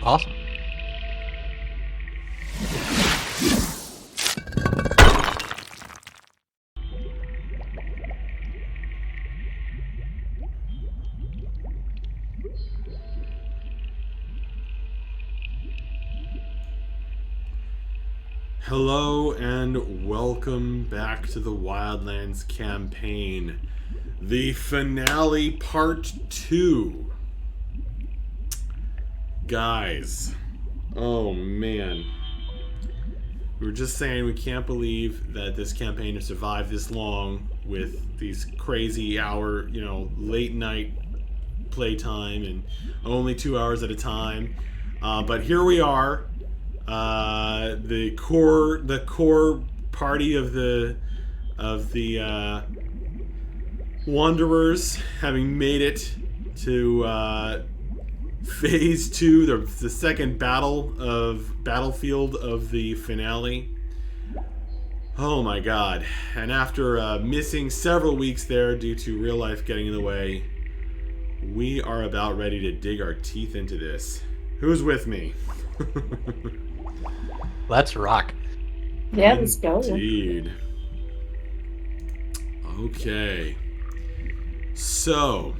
Awesome. Hello and welcome back to the Wildlands campaign, the finale part 2. Guys, oh man, we were just saying we can't believe that this campaign has survived this long with these crazy hour, late night playtime and only 2 hours at a time. But here we are. The core party of the Wanderers having made it to phase 2, the second battlefield of the finale. Oh my god. And after missing several weeks there due to real life getting in the way, we are about ready to dig our teeth into this. Who's with me? Let's rock. Yeah, let's go. Indeed. Okay. So.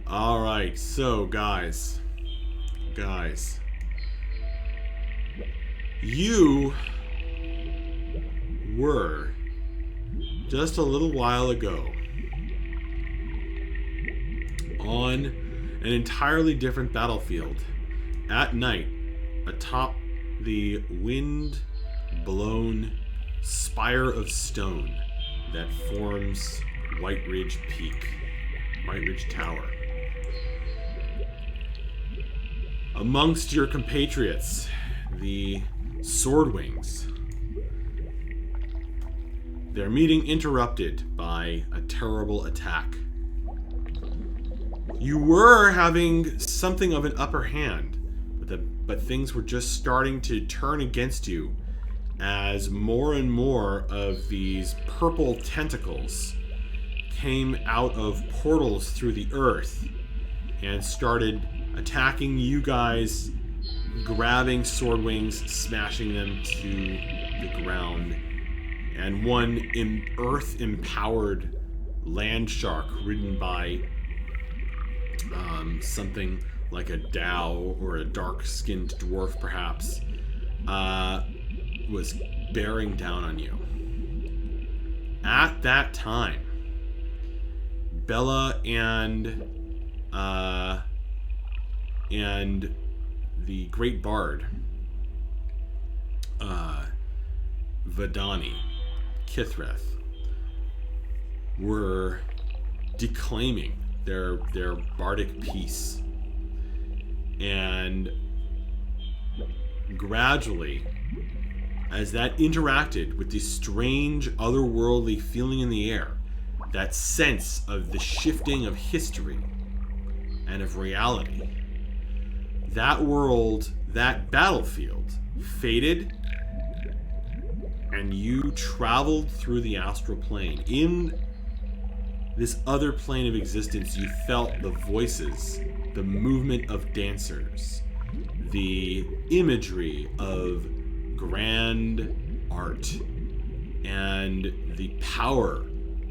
Alright, so guys. You were just a little while ago on an entirely different battlefield at night atop the wind-blown spire of stone that forms White Ridge Tower. Amongst your compatriots, the Swordwings, their meeting interrupted by a terrible attack. You were having something of an upper hand, but things were just starting to turn against you as more and more of these purple tentacles came out of portals through the earth and started attacking you guys, grabbing Swordwings, smashing them to the ground. And one earth-empowered land shark ridden by something like a Dao or a dark-skinned dwarf, perhaps, was bearing down on you. At that time, Bella and the great bard, Vadani, Kithrath, were declaiming their bardic piece. And gradually, as that interacted with this strange, otherworldly feeling in the air, that sense of the shifting of history and of reality, that world, that battlefield, faded, and you traveled through the astral plane. In this other plane of existence, you felt the voices, the movement of dancers, the imagery of grand art, and the power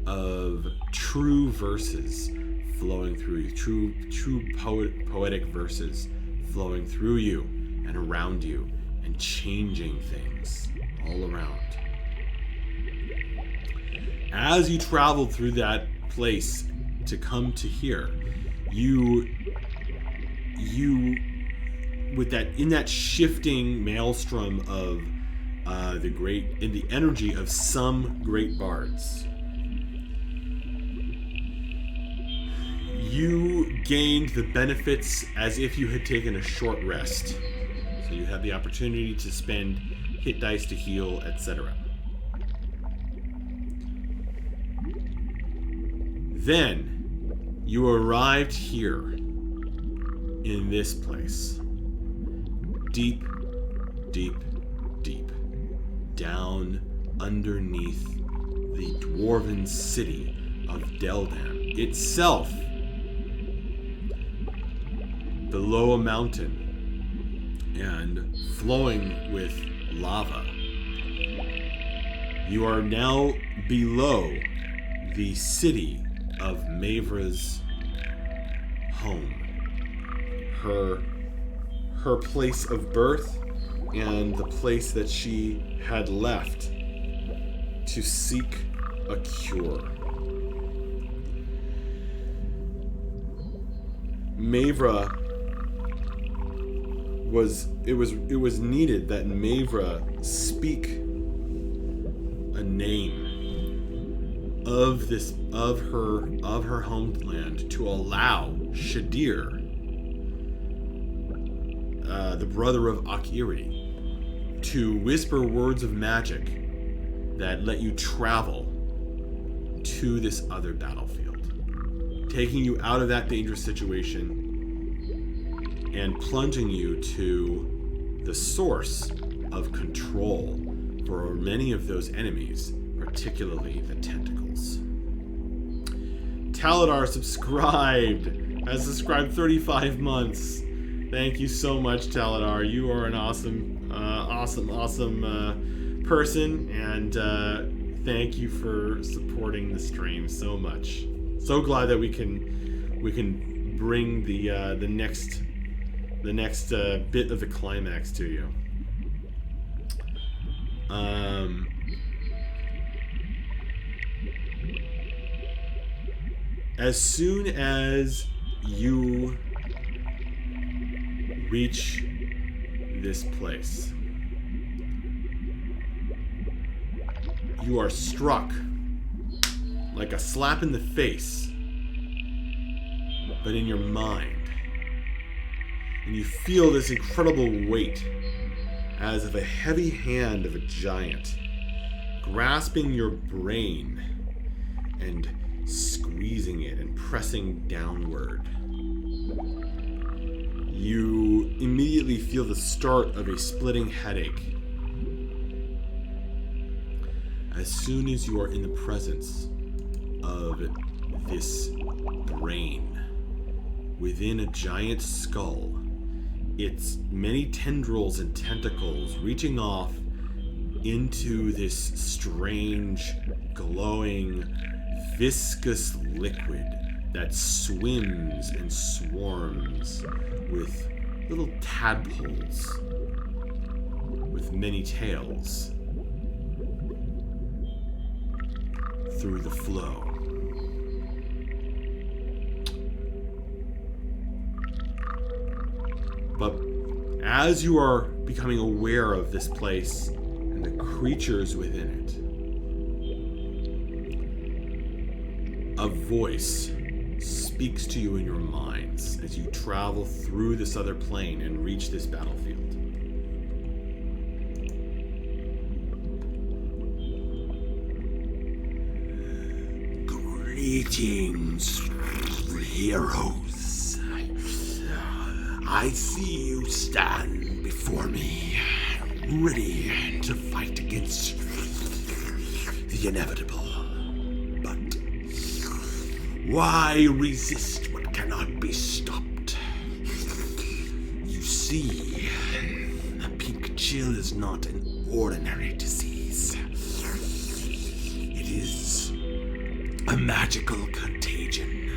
of true verses flowing through you, true poetic verses flowing through you and around you and changing things all around. As you traveled through that place to come to here, you with that, in that shifting maelstrom of in the energy of some great bards, you gained the benefits as if you had taken a short rest. So you had the opportunity to spend hit dice to heal, etc. Then you arrived here in this place. Deep, deep, deep down underneath the dwarven city of Deldan itself, below a mountain and flowing with lava. You are now below the city of Mavra's home. Her place of birth and the place that she had left to seek a cure. Mavra it was needed that Mavra speak a name of her homeland to allow Shadir, the brother of Akiri, to whisper words of magic that let you travel to this other battlefield, taking you out of that dangerous situation and plunging you to the source of control for many of those enemies, particularly the tentacles. Taladar has subscribed 35 months. Thank you so much, Taladar. You are an awesome person, and thank you for supporting the stream so much. So glad that we can bring the next bit of the climax to you. As soon as you reach this place, you are struck like a slap in the face, but in your mind. And you feel this incredible weight as of a heavy hand of a giant grasping your brain and squeezing it and pressing downward. You immediately feel the start of a splitting headache. As soon as you are in the presence of this brain within a giant skull, its many tendrils and tentacles reaching off into this strange, glowing, viscous liquid that swims and swarms with little tadpoles with many tails through the flow. But as you are becoming aware of this place and the creatures within it, a voice speaks to you in your minds as you travel through this other plane and reach this battlefield. Greetings, heroes. I see you stand before me, ready to fight against the inevitable. But why resist what cannot be stopped? You see, the pink chill is not an ordinary disease. It is a magical contagion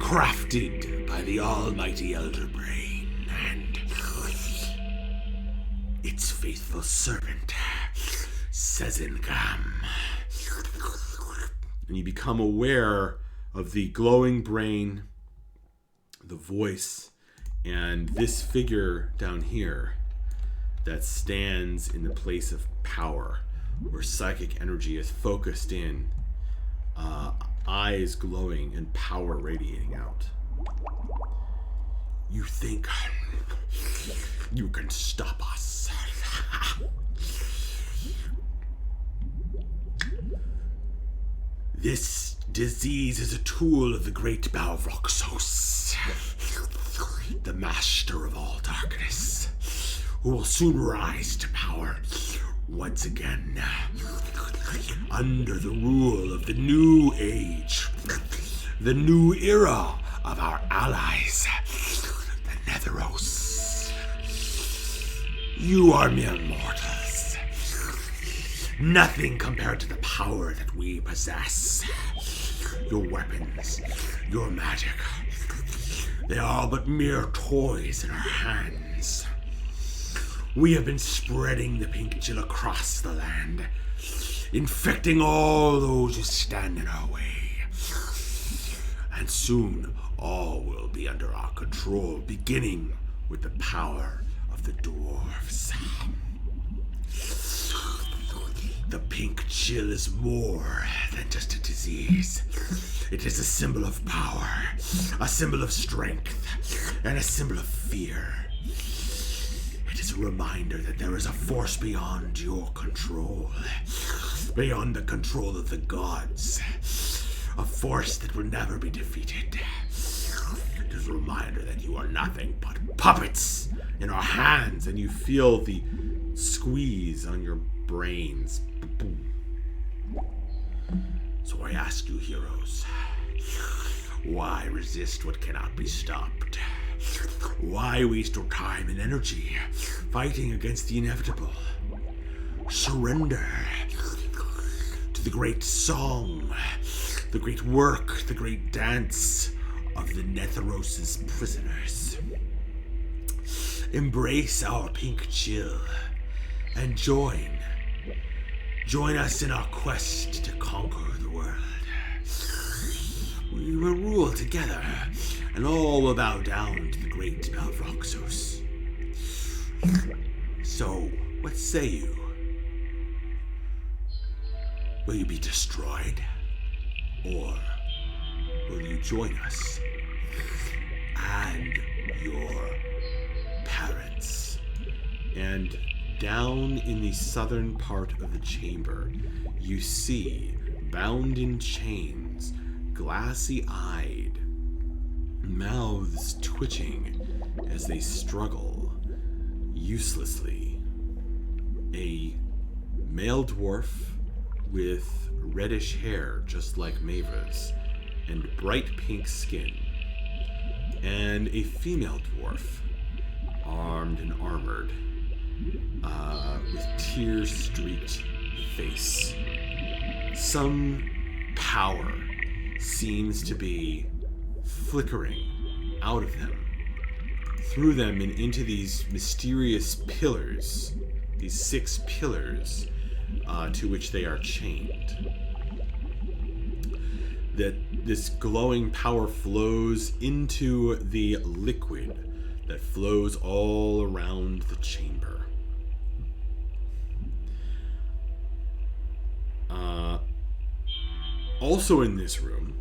crafted by the almighty Elder Brain and its faithful servant, Sezengam. And you become aware of the glowing brain, the voice, and this figure down here that stands in the place of power, where psychic energy is focused in, eyes glowing and power radiating out. You think you can stop us? This disease is a tool of the great Balroxos, the master of all darkness, who will soon rise to power once again under the rule of the new age, the new era of our allies, the Netheros. You are mere mortals. Nothing compared to the power that we possess. Your weapons, your magic, they are all but mere toys in our hands. We have been spreading the pink chill across the land, infecting all those who stand in our way. And soon, all will be under our control, beginning with the power of the dwarves. The pink chill is more than just a disease. It is a symbol of power, a symbol of strength, and a symbol of fear. It is a reminder that there is a force beyond your control, beyond the control of the gods, a force that will never be defeated. It is a reminder that you are nothing but puppets in our hands, and you feel the squeeze on your brains. So I ask you, heroes, why resist what cannot be stopped? Why waste your time and energy fighting against the inevitable? Surrender to the great song, the great work, the great dance of the Netheros's prisoners. Embrace our pink chill and join us in our quest to conquer the world. We will rule together, and all will bow down to the great Balroxos. So, what say you? Will you be destroyed? Or will you join us and your parents? And down in the southern part of the chamber, you see, bound in chains, glassy-eyed, mouths twitching as they struggle uselessly, a male dwarf with reddish hair just like Maver's and bright pink skin, and a female dwarf armed and armored with tear-streaked face. Some power seems to be flickering out of them, through them and into these mysterious pillars, these 6 pillars to which they are chained. That this glowing power flows into the liquid that flows all around the chamber. Also in this room,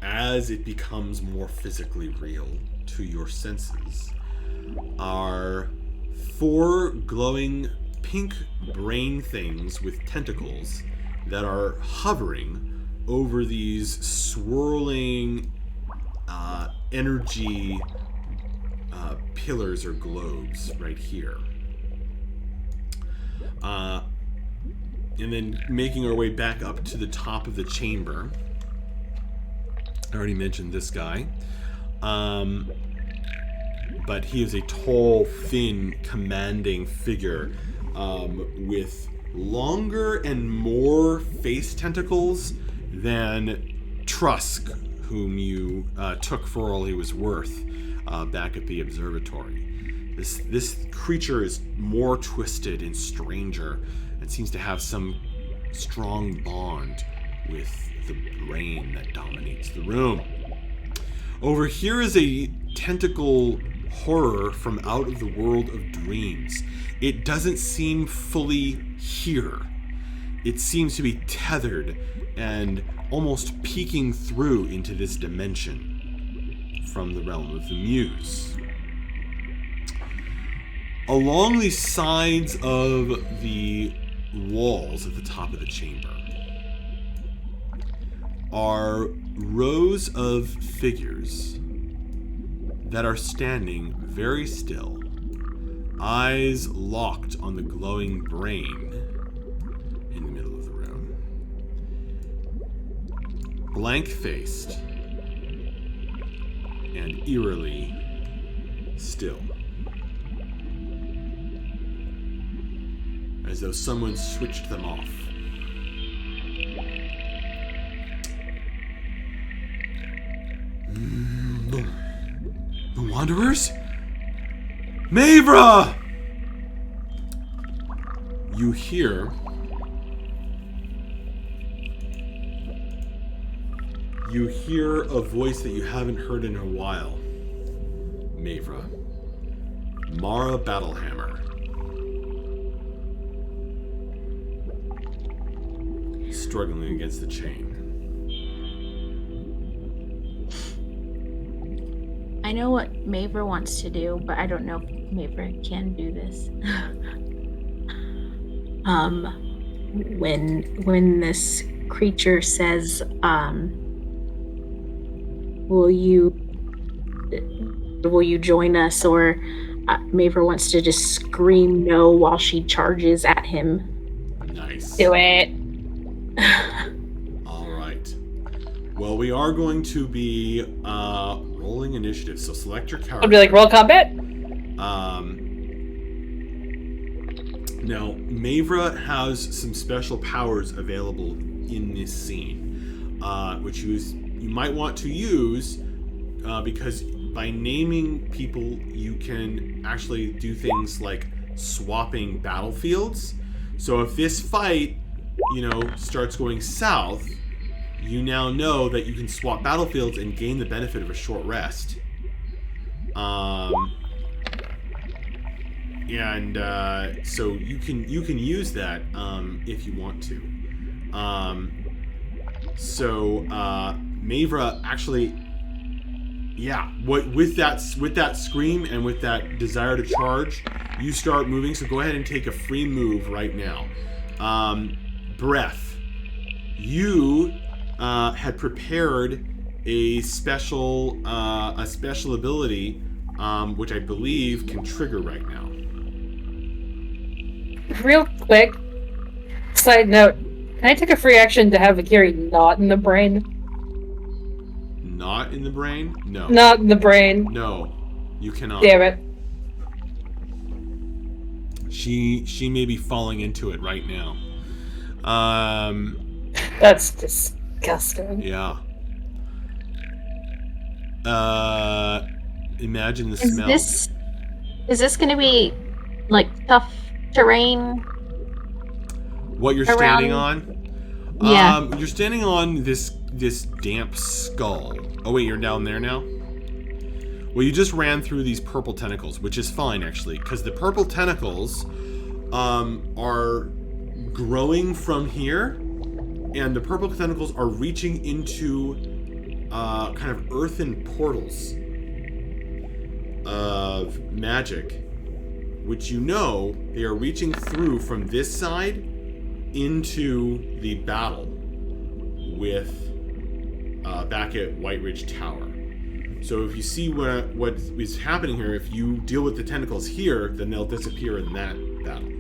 as it becomes more physically real to your senses, are 4 glowing pink brain things with tentacles that are hovering over these swirling energy pillars or globes right here. And then making our way back up to the top of the chamber. I already mentioned this guy. But he is a tall, thin, commanding figure with longer and more face tentacles than Trusk, whom you took for all he was worth back at the observatory. This creature is more twisted and stranger and seems to have some strong bond with the brain that dominates the room. Over here is a tentacle horror from out of the world of dreams. It doesn't seem fully here. It seems to be tethered and almost peeking through into this dimension from the realm of the Muse. Along the sides of the walls at the top of the chamber are rows of figures that are standing very still, eyes locked on the glowing brain in the middle of the room. Blank-faced and eerily still. as though someone switched them off. The Wanderers? Mavra! You hear a voice that you haven't heard in a while. Mavra. Mara Battlehammer. Struggling against the chain. I know what Mavra wants to do, but I don't know if Mavra can do this. When this creature says, will you join us? Or Mavra wants to just scream no while she charges at him. Nice. Do it. All right. Well, we are going to be rolling initiative. So select your character. I'll be like, roll combat. Now, Mavra has some special powers available in this scene, which you might want to use because by naming people, you can actually do things like swapping battlefields. So if this fight, starts going south, you now know that you can swap battlefields and gain the benefit of a short rest. So you can use that if you want to. Mavra actually, with that scream and with that desire to charge, you start moving. So go ahead and take a free move right now. Breath. You had prepared a special ability, which I believe can trigger right now. Real quick, side note, can I take a free action to have Akiri not in the brain? Not in the brain? No. Not in the brain. No, you cannot. Damn it. She may be falling into it right now. That's disgusting. Yeah. Imagine the smell. Is this going to be like tough terrain? What you're standing on? Yeah. You're standing on this damp skull. Oh wait, you're down there now? Well, you just ran through these purple tentacles, which is fine actually, because the purple tentacles are growing from here, and the purple tentacles are reaching into kind of earthen portals of magic, which they are reaching through from this side into the battle with back at White Ridge Tower. So if you see what is happening here, if you deal with the tentacles here, then they'll disappear in that battle.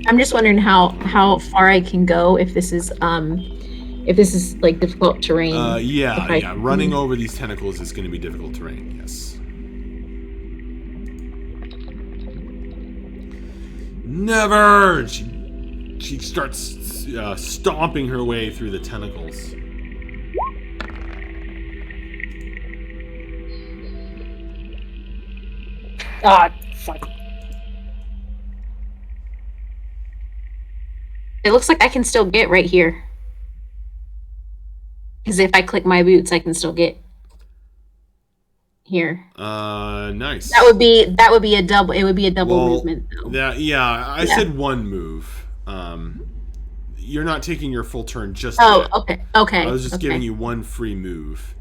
I'm just wondering how far I can go if this is like difficult terrain. Running over these tentacles is going to be difficult terrain. Yes. Never. She starts stomping her way through the tentacles. Ah, fuck. It looks like I can still get right here. Because if I click my boots, I can still get here. Nice. That would be a double. It would be a double movement, though. I said one move. You're not taking your full turn just yet. Okay. I was just giving you one free move.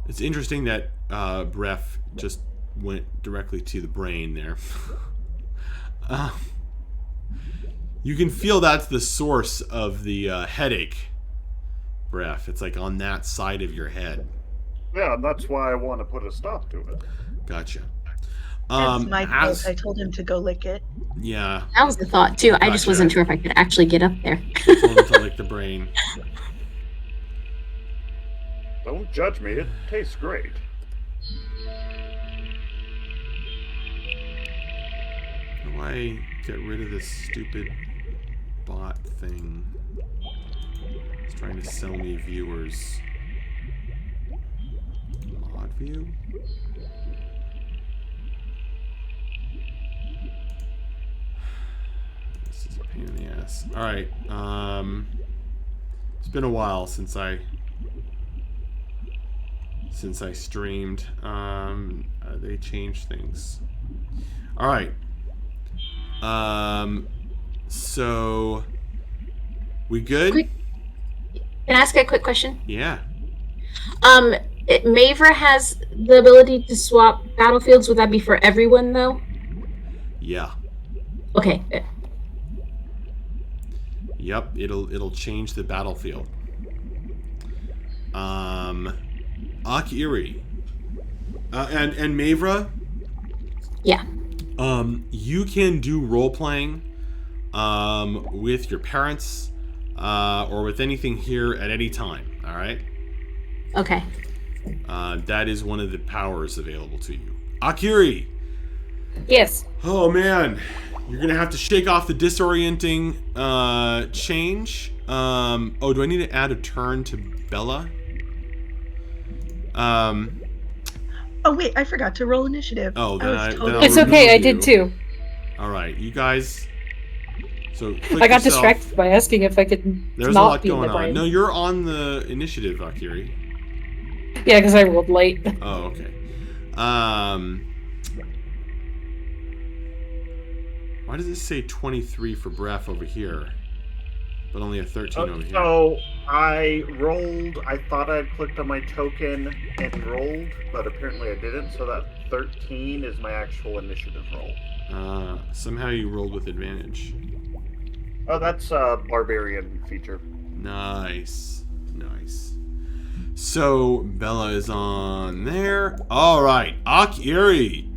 It's interesting that Bref just went directly to the brain there. You can feel that's the source of the headache, Bref. It's like on that side of your head. Yeah, and that's why I want to put a stop to it. Gotcha. That's my fault. I told him to go lick it. Yeah. That was the thought, too. I just wasn't sure if I could actually get up there. I told him to lick the brain. Don't judge me. It tastes great. I get rid of this stupid bot thing? It's trying to sell me viewers. Mod view? This is a pain in the ass. Alright, it's been a while since I streamed. They changed things. Alright. So we good? Can I ask a quick question? Yeah. Mavra has the ability to swap battlefields. Would that be for everyone, though? Yeah. Okay. Yep, it'll change the battlefield. Akiri. And Mavra. Yeah. You can do role playing with your parents or with anything here at any time. All right. Okay. That is one of the powers available to you. Akiri. Yes. Oh man, you're gonna have to shake off the disorienting change. Oh, do I need to add a turn to Bella? Oh wait, I forgot to roll initiative. Oh, then It's okay, I did too. All right, you guys. So I got distracted by asking if I could There's not a lot be in going the on. brain. No, you're on the initiative, Akiri. Yeah, because I rolled late. Oh, okay. Why does it say 23 for breath over here, but only a 13 over here? So I rolled. I thought I had clicked on my token and rolled, but apparently I didn't. So that 13 is my actual initiative roll. Somehow you rolled with advantage. Oh, that's a barbarian feature. Nice. Nice. So, Bella is on there. Alright, Akiri.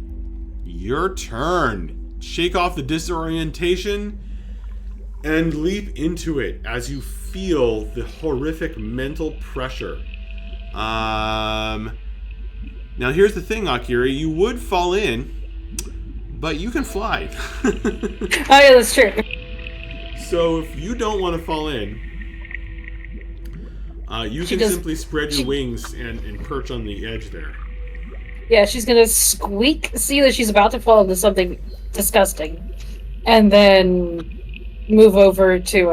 Your turn. Shake off the disorientation and leap into it as you feel the horrific mental pressure. Now here's the thing, Akiri. You would fall in, but you can fly. Oh yeah, that's true. So if you don't want to fall in, you can simply spread your wings and perch on the edge there. Yeah, she's gonna squeak, see that she's about to fall into something disgusting, and then move over to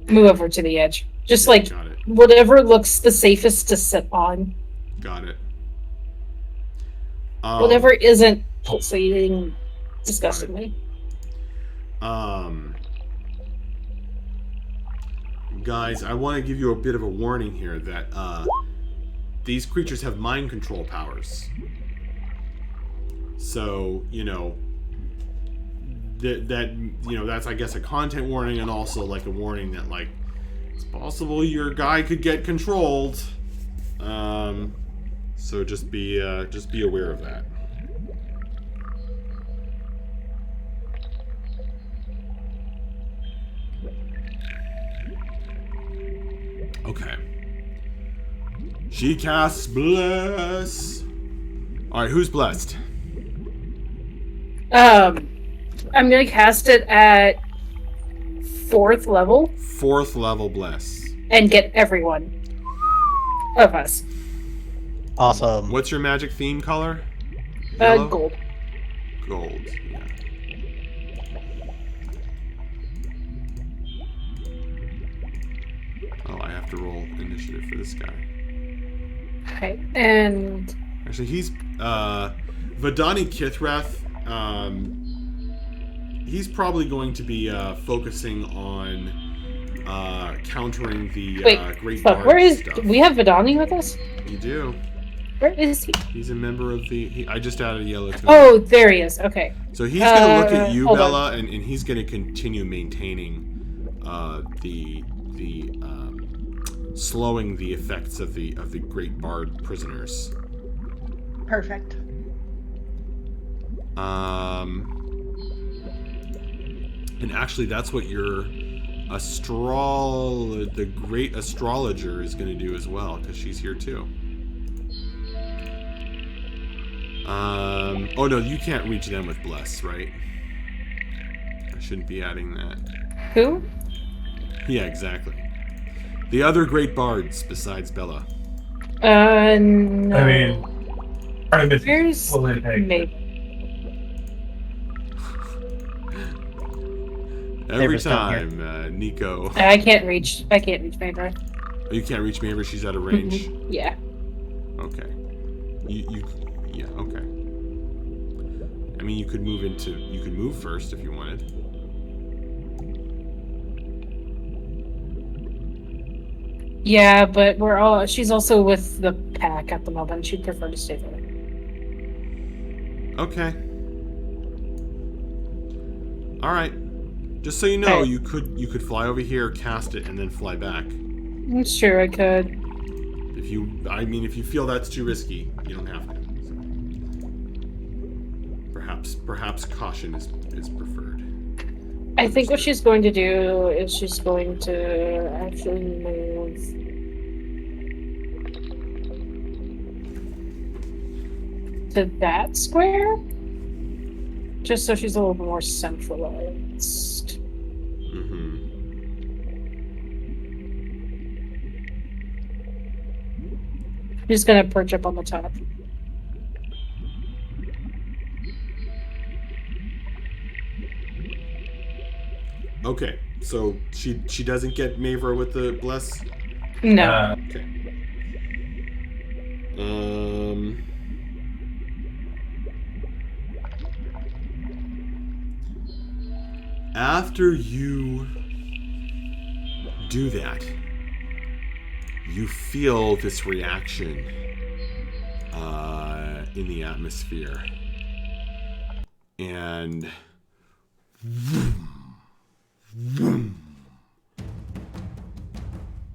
the edge. Just like whatever looks the safest to sit on. Got it. Whatever isn't pulsating disgustingly. Guys, I want to give you a bit of a warning here that these creatures have mind control powers. So, that's I guess a content warning, and also like a warning that like it's possible your guy could get controlled. So just be aware of that. Okay. She casts Bless. Alright, who's blessed? I'm gonna cast it at 4th level. 4th level Bless. And get everyone of us. Awesome. What's your magic theme color? Yellow? Gold. Gold, yeah. Oh, I have to roll initiative for this guy. Okay, and... Actually, he's, Vadani Kithrath, he's probably going to be, focusing on, countering the, Great Bard where is... stuff. Do we have Vidani with us? You do. Where is he? He's a member of the... I just added a yellow to him. Oh, there he is. Okay. So he's going to look at you, hold Bella, and he's going to continue maintaining the slowing the effects of the Great Bard prisoners. Perfect. And actually, that's what your the Great Astrologer is going to do as well, because she's here too. Oh no, you can't reach them with bless, right? I shouldn't be adding that. Who? Yeah, exactly. The other great bards besides Bella. No. I mean, part of it Where's will impact. Mabel? Every Maver's down here. time, Nico. I can't reach Mabel. Oh, you can't reach Maver, she's out of range. Yeah. Okay. Yeah, okay. I mean, you could move first if you wanted. Yeah, but she's also with the pack at the moment. She'd prefer to stay there. Okay. All right. Just so you know, Okay. you could fly over here, cast it, and then fly back. I'm sure I could. If you feel that's too risky, you don't have to. So. Perhaps caution is preferred. I think what she's going to do is she's going to actually move to that square, just so she's a little more centralized. Mm-hmm. She's gonna perch up on the top. Okay, so she doesn't get Mavra with the bless. No. Okay. After you do that, you feel this reaction in the atmosphere, and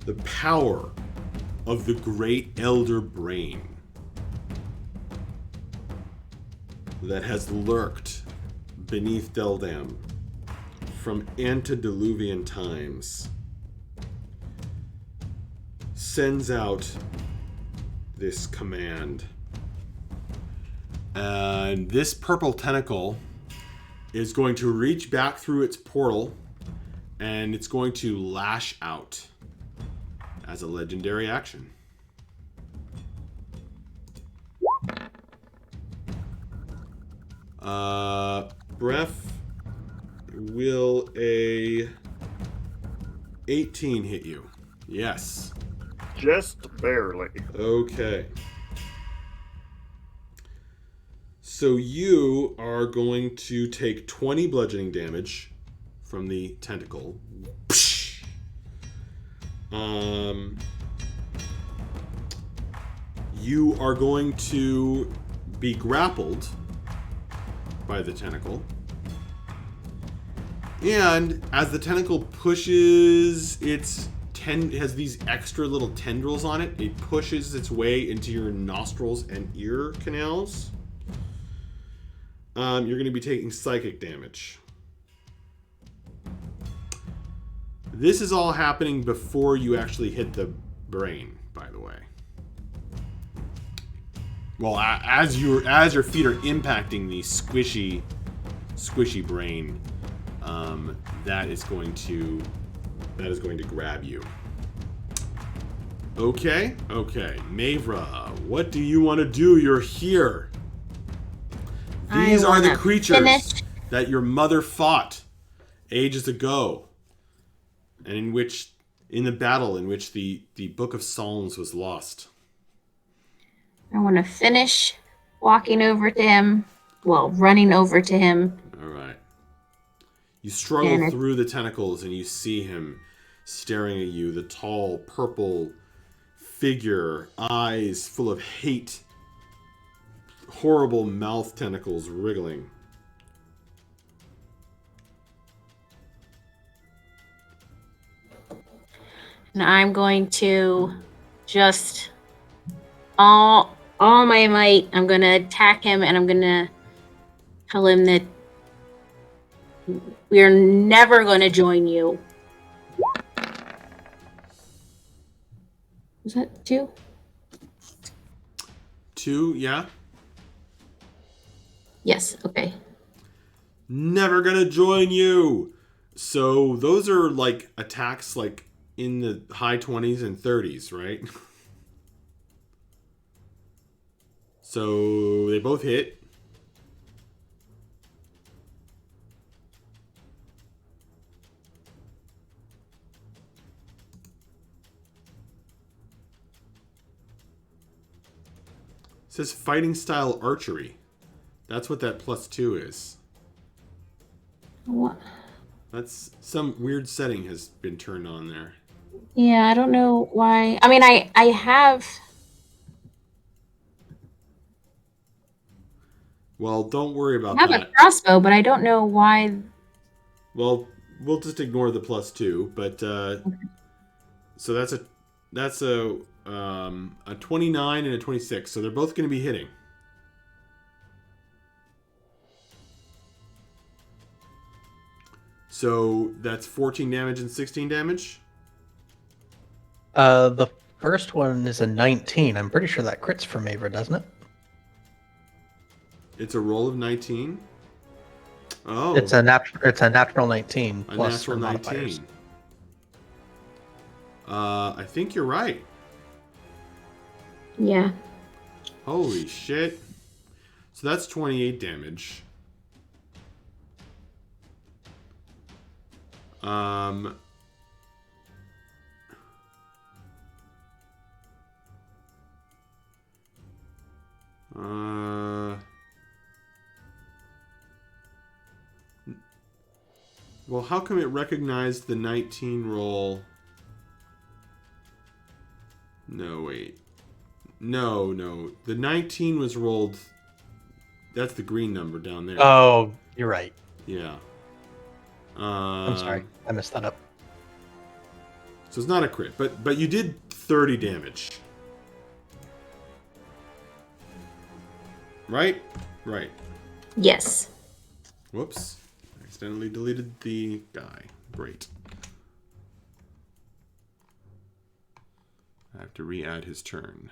the power of the great elder brain that has lurked beneath Deldam from antediluvian times sends out this command. And this purple tentacle is going to reach back through its portal and it's going to lash out as a legendary action. Breath, will a 18 hit you? Yes. Just barely. Okay. So you are going to take 20 bludgeoning damage from the tentacle. You are going to be grappled by the tentacle. And as the tentacle pushes it has these extra little tendrils on it. It pushes its way into your nostrils and ear canals. You're going to be taking psychic damage. This is all happening before you actually hit the brain, by the way. Well, as your feet are impacting the squishy brain, that is going to grab you. Okay. Mavra, what do you want to do? You're here. These are the creatures that your mother fought ages ago, and in the battle in which the Book of Psalms was lost. I want to finish walking over to him. Well, running over to him. All right. You struggle through the tentacles and you see him staring at you, the tall purple figure, eyes full of hate, horrible mouth tentacles wriggling. And I'm going to just all my might, I'm going to attack him and I'm going to tell him that we're never going to join you. Was that 2? 2, yeah? Yes. Okay. Never gonna join you. So those are like attacks like in the high 20s and 30s, right? So they both hit. It says fighting style archery. That's what that +2 is. What? That's some weird setting has been turned on there. Yeah, I don't know why. I mean, I have. Well, don't worry about I have that. a crossbow, but I don't know why. Well, we'll just ignore the +2, but so that's a 29 and a 26, so they're both going to be hitting. So that's 14 damage and 16 damage. The first one is a 19. I'm pretty sure that crits for Maver, doesn't it? It's a roll of 19. Oh, It's a natural 19 a plus natural her modifiers. 19. I think you're right. Yeah. Holy shit. So that's 28 damage. Well, how come it recognized the 19 roll? No, wait. No. The 19 was rolled. That's the green number down there. Oh, you're right. Yeah. I'm sorry. I messed that up. So it's not a crit, but you did 30 damage. Right? Right. Yes. Whoops. Accidentally deleted the guy. Great. I have to re-add his turn.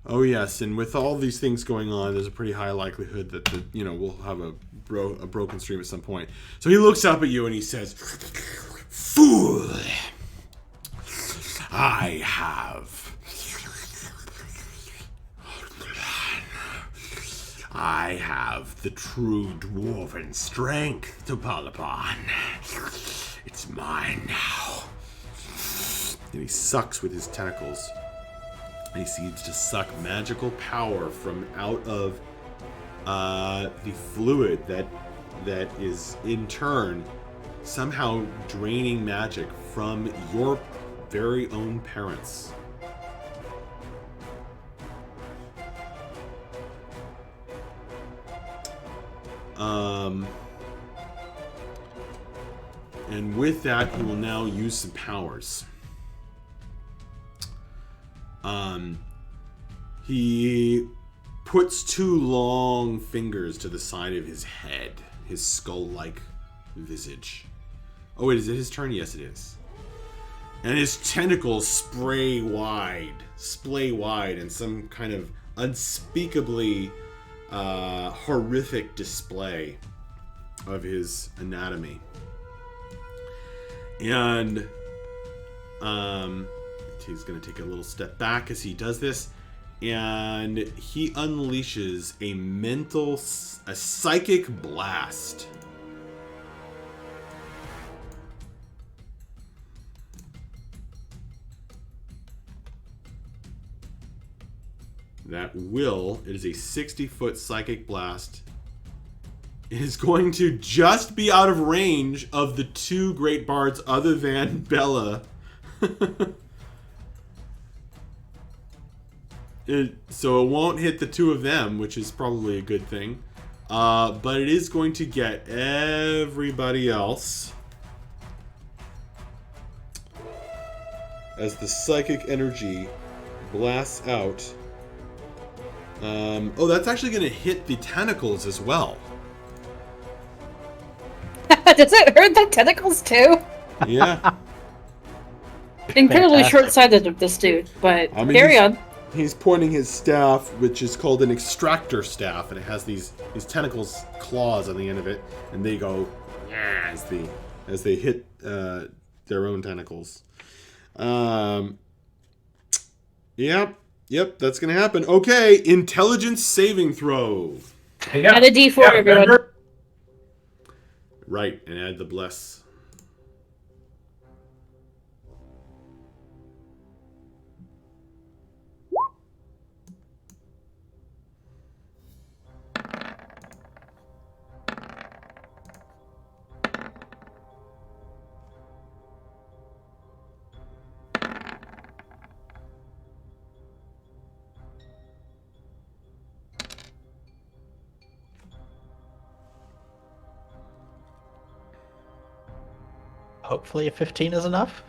Oh yes, and with all these things going on, there's a pretty high likelihood that we'll have a broken stream at some point. So he looks up at you and he says, "Fool! I have the true dwarven strength to call upon. It's mine now." And he sucks with his tentacles. He seems to suck magical power from out of the fluid that is in turn somehow draining magic from your very own parents. And with that, he will now use some powers. He puts two long fingers to the side of his head, his skull-like visage. Oh wait, is it his turn? Yes, it is. And his tentacles splay wide in some kind of unspeakably horrific display of his anatomy. And he's going to take a little step back as he does this, and he unleashes a psychic blast. It is a 60-foot psychic blast. It is going to just be out of range of the two great bards other than Bella. So it won't hit the two of them, which is probably a good thing. But it is going to get everybody else. As the psychic energy blasts out. That's actually going to hit the tentacles as well. Does it hurt the tentacles too? Yeah. incredibly Fantastic. short-sighted of this dude, but I mean, carry on. He's pointing his staff, which is called an extractor staff, and it has these tentacles, claws on the end of it, and they go "Yeah," as they hit their own tentacles. Yep, that's gonna happen. Okay, intelligence saving throw. Yeah. Add a D4, everyone. remember? Right, and add the bless. Hopefully a 15 is enough.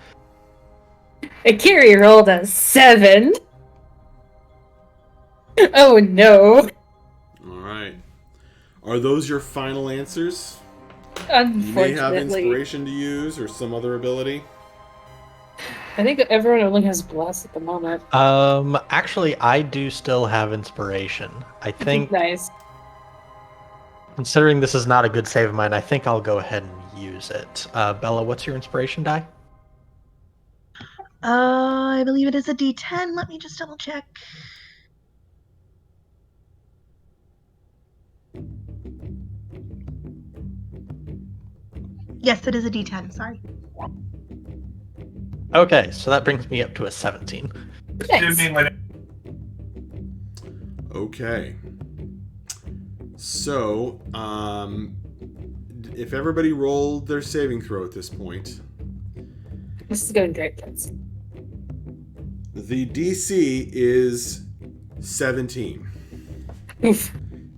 Akiri rolled a 7. Oh no. All right. Are those your final answers? You may Unfortunately. have inspiration to use or some other ability. I think everyone only has bless at the moment. Actually, I do still have inspiration. I think, Nice. considering this is not a good save of mine, I think I'll go ahead and use it. Bella, what's your inspiration die? I believe it is a D10. Let me just double check. Yes, it is a D10. Sorry. Okay, so that brings me up to a 17. Nice. Assuming when Okay. So, if everybody rolled their saving throw at this point, This is going great, guys. the DC is 17. Oof.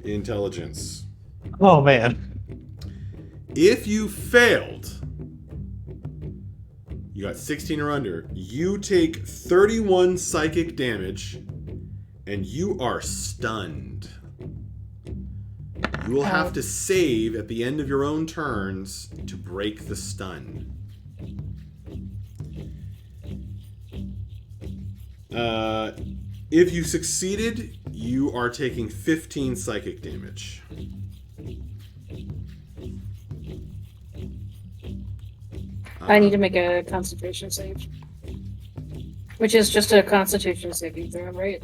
Intelligence. Oh man. If you failed, you got 16 or under, you take 31 psychic damage and you are stunned. You will have to save at the end of your own turns to break the stun. If you succeeded, you are taking 15 psychic damage. I need to make a concentration save. Which is just a constitution saving throw, right?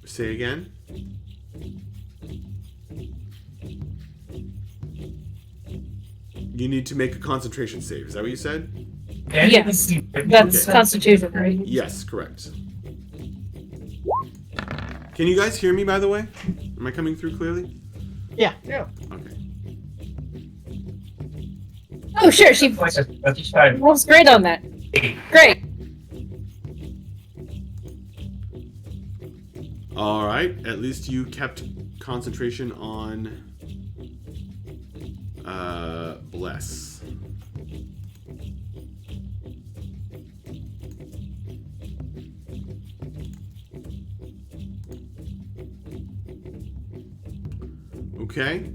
Say again? You need to make a concentration save. Is that what you said? Yes. That's Okay. constitution, right? Yes, correct. Can you guys hear me, by the way? Am I coming through clearly? Yeah. Okay. Oh, sure, she that's fine. rolls great on that. Great. All right. At least you kept concentration on bless. Okay.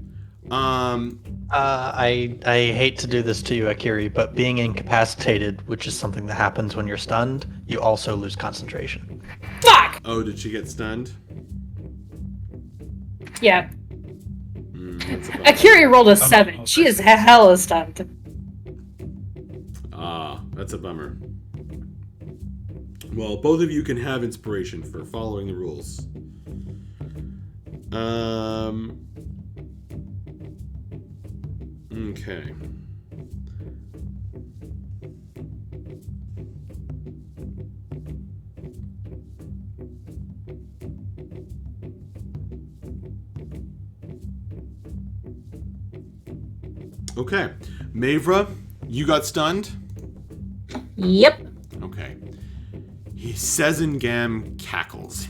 I hate to do this to you, Akiri, but being incapacitated, which is something that happens when you're stunned, you also lose concentration. Fuck! Oh, did she get stunned? Yeah. That's a bummer. Akiri rolled a 7. She is hella stunned. Ah, that's a bummer. Well, both of you can have inspiration for following the rules. Okay. Okay. Mavra, you got stunned? Yep. Okay. Sezengam cackles.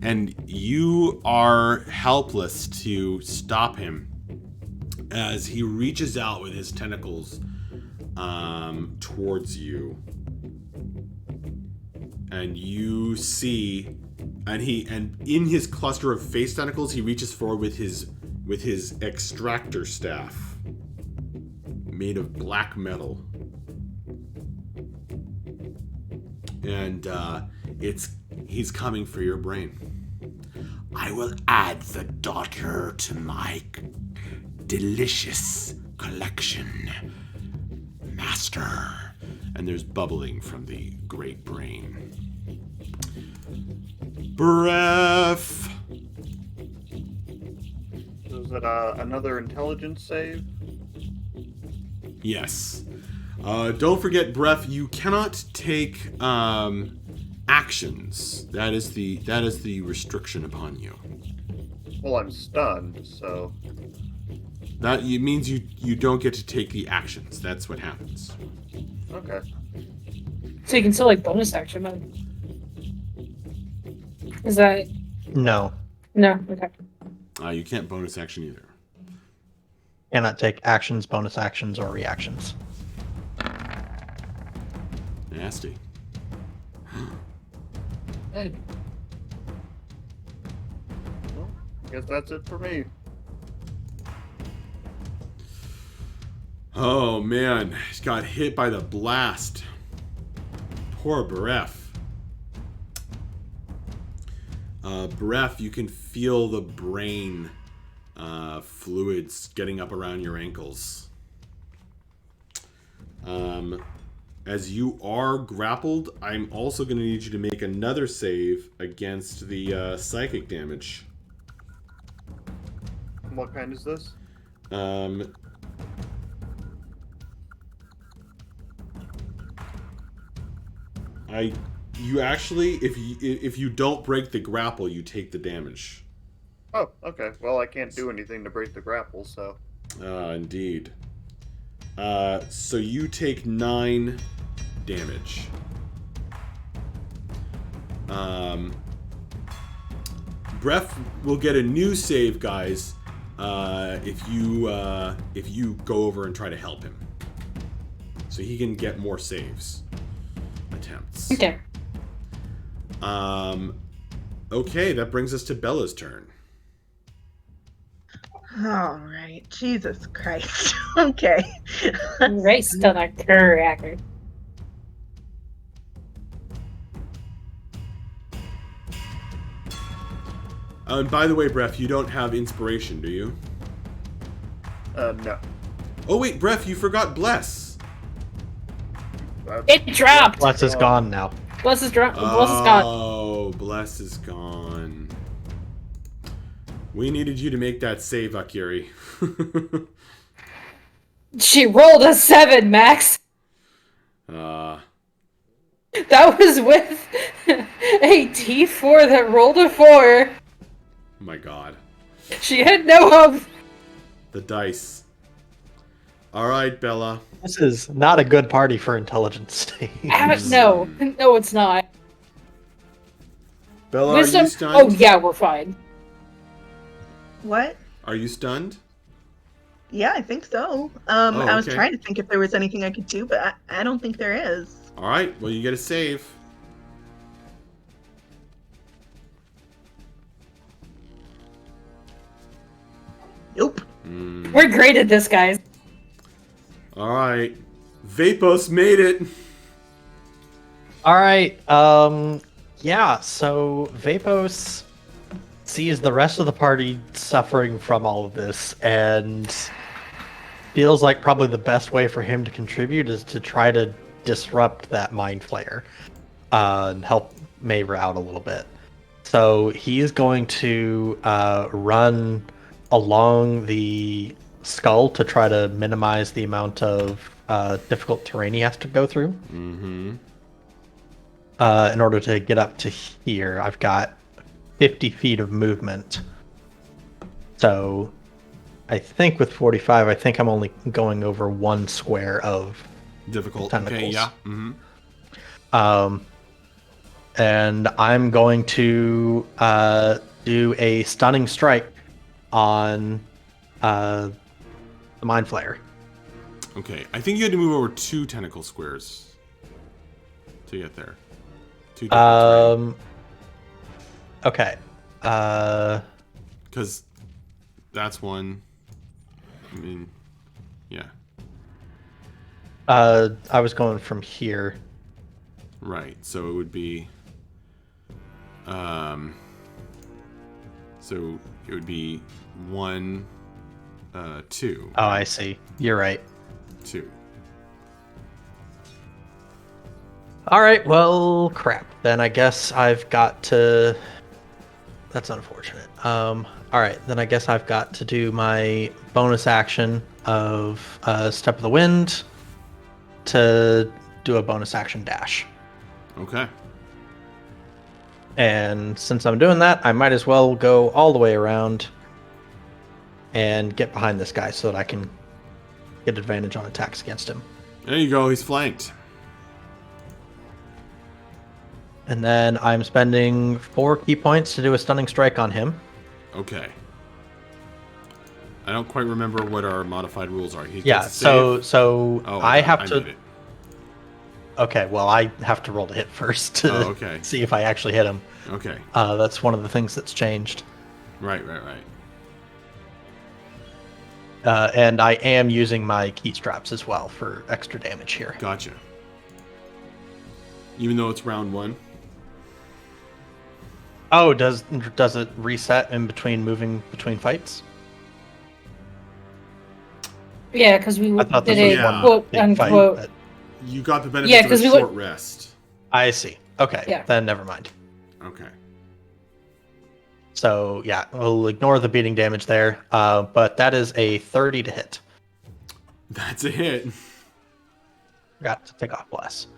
And you are helpless to stop him as he reaches out with his tentacles towards you. And you see and in his cluster of face tentacles, he reaches forward with his extractor staff, made of black metal, and he's coming for your brain. I will add the daughter to my delicious collection, Master. And there's bubbling from the great brain. Breath. Is it another intelligence save? Yes. Don't forget, Breath. You cannot take actions. That is the restriction upon you. Well, I'm stunned, so... That means you don't get to take the actions. That's what happens. Okay. So you can still, like, bonus action mode. Is that... No. No, okay. You can't bonus action either. Cannot take actions, bonus actions, or reactions. Nasty. Well, I guess that's it for me. Oh man, he's got hit by the blast. Poor Breath. Breath, you can feel the brain fluids getting up around your ankles. As you are grappled, I'm also going to need you to make another save against the psychic damage. What kind is this? You actually, if you don't break the grapple, you take the damage. Oh, okay. Well, I can't do anything to break the grapple, so... Indeed. So you take 9 damage. Breath will get a new save, guys, if you go over and try to help him. So he can get more saves. Attempts. Okay. Okay, that brings us to Bella's turn. All right. Jesus Christ. Okay. Race to the cracker. And by the way, Breath, you don't have inspiration, do you? No. Oh wait, Breath, you forgot Bless. It dropped! Bless is gone now. Bless is gone. Oh, Bless is gone. We needed you to make that save, Akiri. She rolled a 7, Max. That was with a D4 that rolled a 4. Oh my god. She had no hope. The dice. Alright, Bella. This is not a good party for intelligence saves. No, it's not. Bella, Wisdom? are you stunned? Oh yeah, we're fine. What? Are you stunned? Yeah, I think so. I was okay. trying to think if there was anything I could do, but I don't think there is. Alright, well you get a save. Nope. We're great at this, guys. Alright. Vapos made it. All right. Yeah. So Vapos sees the rest of the party suffering from all of this, and feels like probably the best way for him to contribute is to try to disrupt that mind flayer and help Mavra out a little bit. So he is going to run along the skull to try to minimize the amount of difficult terrain he has to go through. Mm-hmm. In order to get up to here, I've got 50 feet of movement. So I think with 45, I think I'm only going over 1 square of Difficult. tentacles. Okay, yeah. Mm-hmm. And I'm going to do a stunning strike on the Mind Flayer. Okay, I think you had to move over 2 tentacle squares to get there. 2 different terrain. Okay. Because that's one. I mean, yeah. I was going from here. Right. So it would be. So it would be 1, 2. Oh, I see. You're right. 2. All right. Well, crap. Then I guess I've got to. That's unfortunate. All right. Then I guess I've got to do my bonus action of Step of the Wind to do a bonus action dash. Okay. And since I'm doing that, I might as well go all the way around and get behind this guy so that I can get advantage on attacks against him. There you go. He's flanked. And then I'm spending 4 key points to do a stunning strike on him. Okay. I don't quite remember what our modified rules are. He Yeah, gets a save? so Oh, I have I to. need it. Okay, well, I have to roll to hit first to okay. see if I actually hit him. Okay. That's one of the things that's changed. Right. And I am using my key straps as well for extra damage here. Gotcha. Even though it's round 1? Oh, does it reset in between moving between fights? Yeah, because we I thought did this a was one quote big unquote. fight, You got the benefit Yeah, of a 'cause we short would- rest. I see. Okay, Yeah. then never mind. Okay. So yeah, we'll ignore the beating damage there. But that is a 30 to hit. That's a hit. Got to take off less.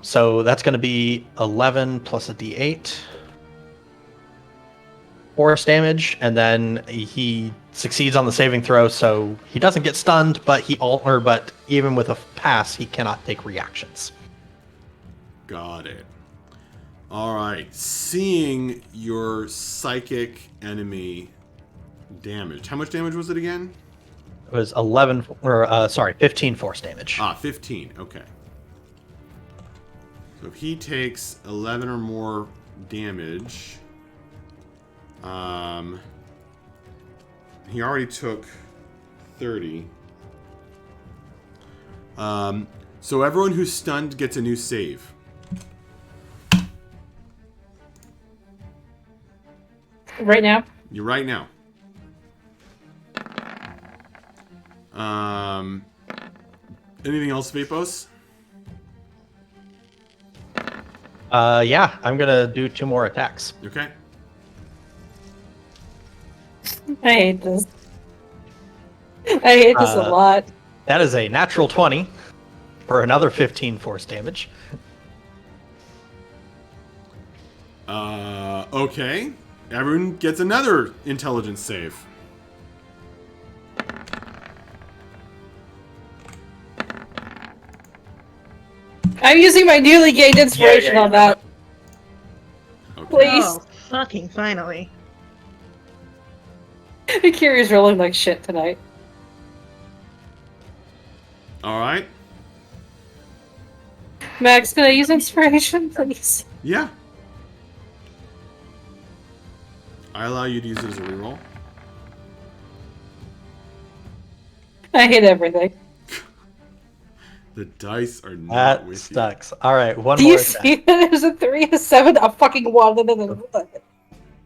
So that's going to be 11 plus a d8. Force damage, and then he succeeds on the saving throw, so he doesn't get stunned, but but even with a pass, he cannot take reactions. Got it. All right. Seeing your psychic enemy damaged. How much damage was it again? It was 15 force damage. 15. Okay. So if he takes 11 or more damage, he already took 30. So everyone who's stunned gets a new save. Right now? You're right now. Anything else, Vapos? Yeah, I'm gonna do 2 more attacks. Okay. I hate this. I hate this a lot. That is a natural 20 for another 15 force damage. Okay. Everyone gets another intelligence save. I'm using my newly gained inspiration on that. Okay. Please. Oh, fucking finally. Kiri's rolling like shit tonight. All right. Max, can I use inspiration, please? Yeah. I allow you to use it as a reroll. I hate everything. The dice are not That with sucks. All right, one Do more you attack. see that there's a 3, a 7, a fucking 1, and then a 1?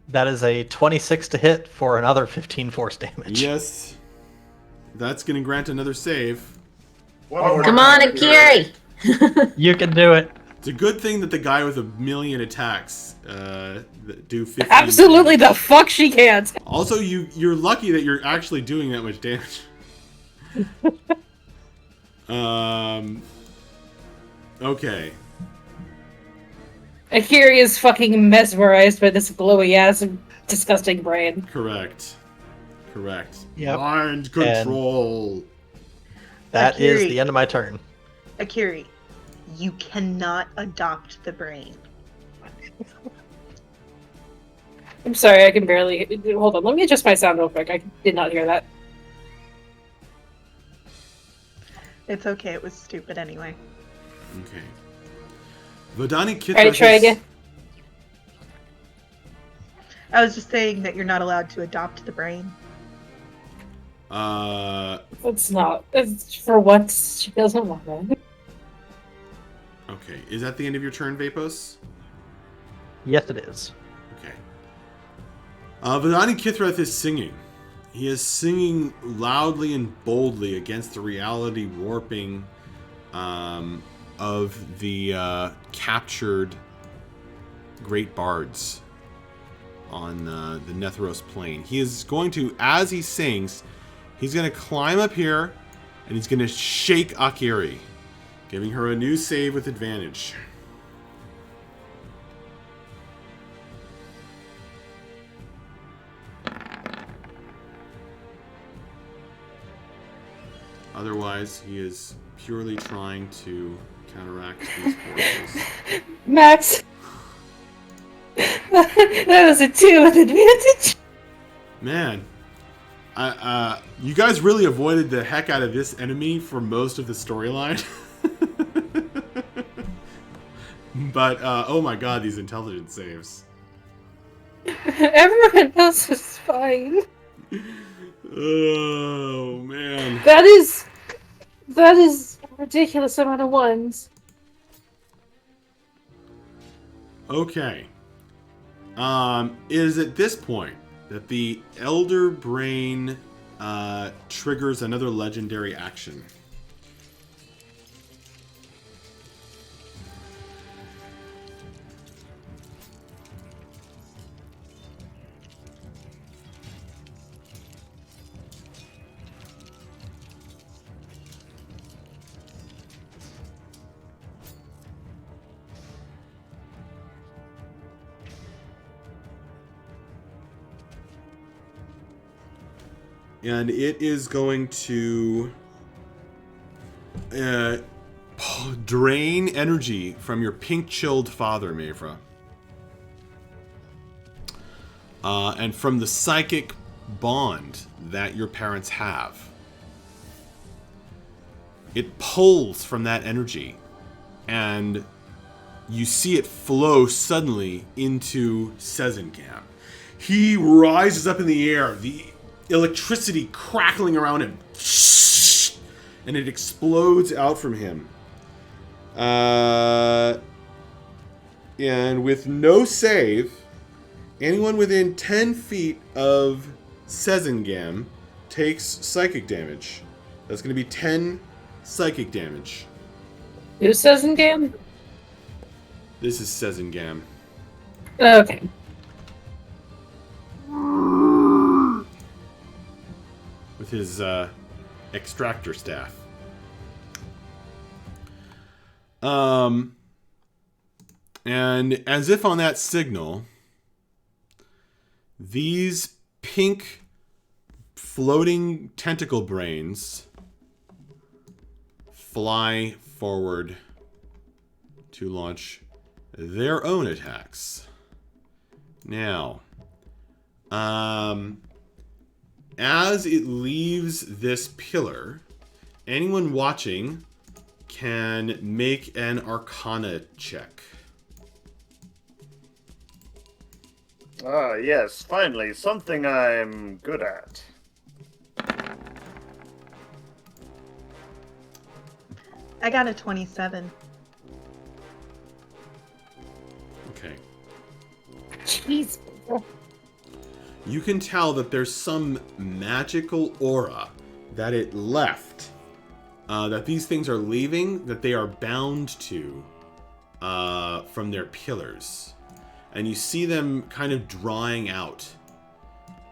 That is a 26 to hit for another 15 force you. damage. Yes. That's going to grant another save. Come on, Akiri! You can do it. It's a good thing that the guy with 1,000,000 attacks that do 15. Absolutely the fuck she can't. Also, you're lucky that you're actually doing that much damage. Okay. Akiri is fucking mesmerized by this glowy ass disgusting brain. Correct. Yep. Mind control. That is Akiri. the end of my turn. Akiri, you cannot adopt the brain. I'm sorry, I can barely... Hold on, let me adjust my sound real quick. I did not hear that. It's okay, it was stupid anyway. Okay. Vodani Kithrak Alright, try again. I was just saying that you're not allowed to adopt the brain. It's not. It's for once she doesn't want it. Okay. Is that the end of your turn, Vapos? Yes, it is. Okay. Vidani Kithrath is singing. He is singing loudly and boldly against the reality warping of the captured great bards on the Nethros plain. He is going to, as he sings, he's going to climb up here and he's going to shake Akiri, giving her a new save with advantage. Otherwise, he is purely trying to counteract these forces. Max! That was a 2 with advantage. Man, you guys really avoided the heck out of this enemy for most of the storyline. But, oh my god, these intelligence saves. Everyone else is fine. Oh, man. That is a ridiculous amount of ones. Okay. It is at this point that the Elder Brain triggers another legendary action. And it is going to drain energy from your pink-chilled father, Mavra. And from the psychic bond that your parents have. It pulls from that energy, and you see it flow suddenly into Sezengam. He rises up in the air, the electricity crackling around him, and it explodes out from him. And with no save, anyone within 10 feet of Sezengam takes psychic damage. That's going to be 10 psychic damage. Who says in game? This is Sezengam. Okay. With his extractor staff. And as if on that signal, these pink floating tentacle brains fly forward to launch their own attacks. Now, as it leaves this pillar, anyone watching can make an Arcana check. Ah, yes, finally, something I'm good at. I got a 27. Okay. Jeez. You can tell that there's some magical aura that it left, that these things are leaving, that they are bound to from their pillars. And you see them kind of drying out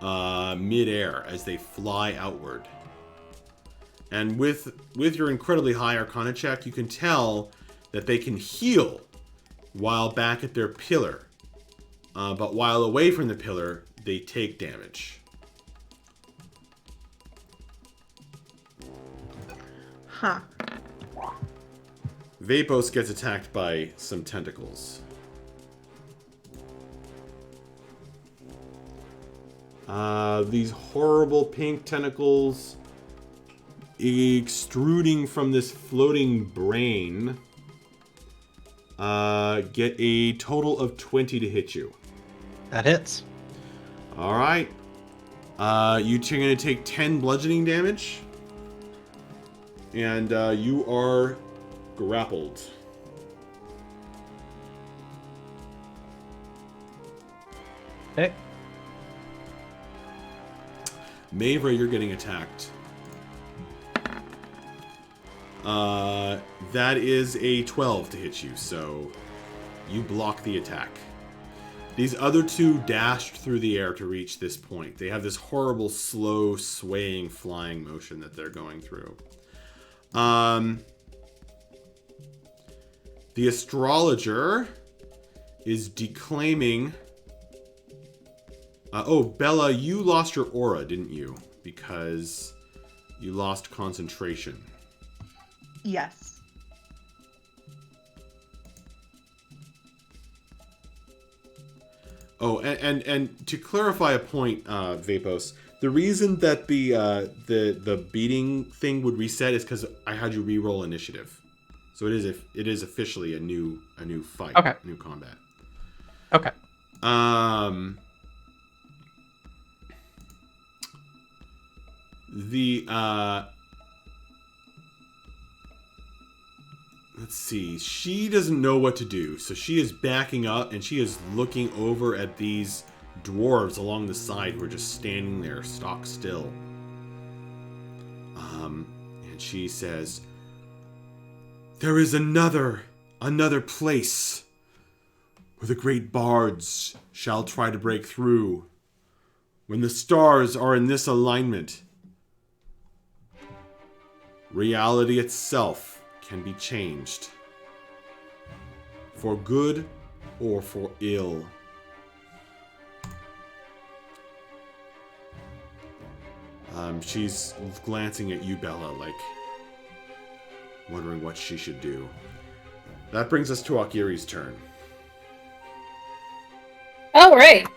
mid-air as they fly outward. And with your incredibly high Arcana check, you can tell that they can heal while back at their pillar. But while away from the pillar, they take damage. Huh. Vapos gets attacked by some tentacles. These horrible pink tentacles extruding from this floating brain get a total of 20 to hit you. That hits. All right. You two are going to take 10 bludgeoning damage. And you are grappled. Okay. Mavra, you're getting attacked. That is a 12 to hit you, so you block the attack. These other two dashed through the air to reach this point. They have this horrible, slow, swaying, flying motion that they're going through. The astrologer is declaiming... oh, Bella, you lost your aura, didn't you? Because you lost concentration. Yes. Oh, and to clarify a point, Vapos, the reason that the beating thing would reset is because I had you re-roll initiative, so it is officially a new fight, Okay. New combat. Okay. Let's see. She doesn't know what to do, so she is backing up and she is looking over at these dwarves along the side who are just standing there, stock still. And she says, "There is another place where the great bards shall try to break through. When the stars are in this alignment, reality itself can be changed. For good or for ill." She's glancing at you, Bella, like wondering what she should do. That brings us to Akiri's turn. All right.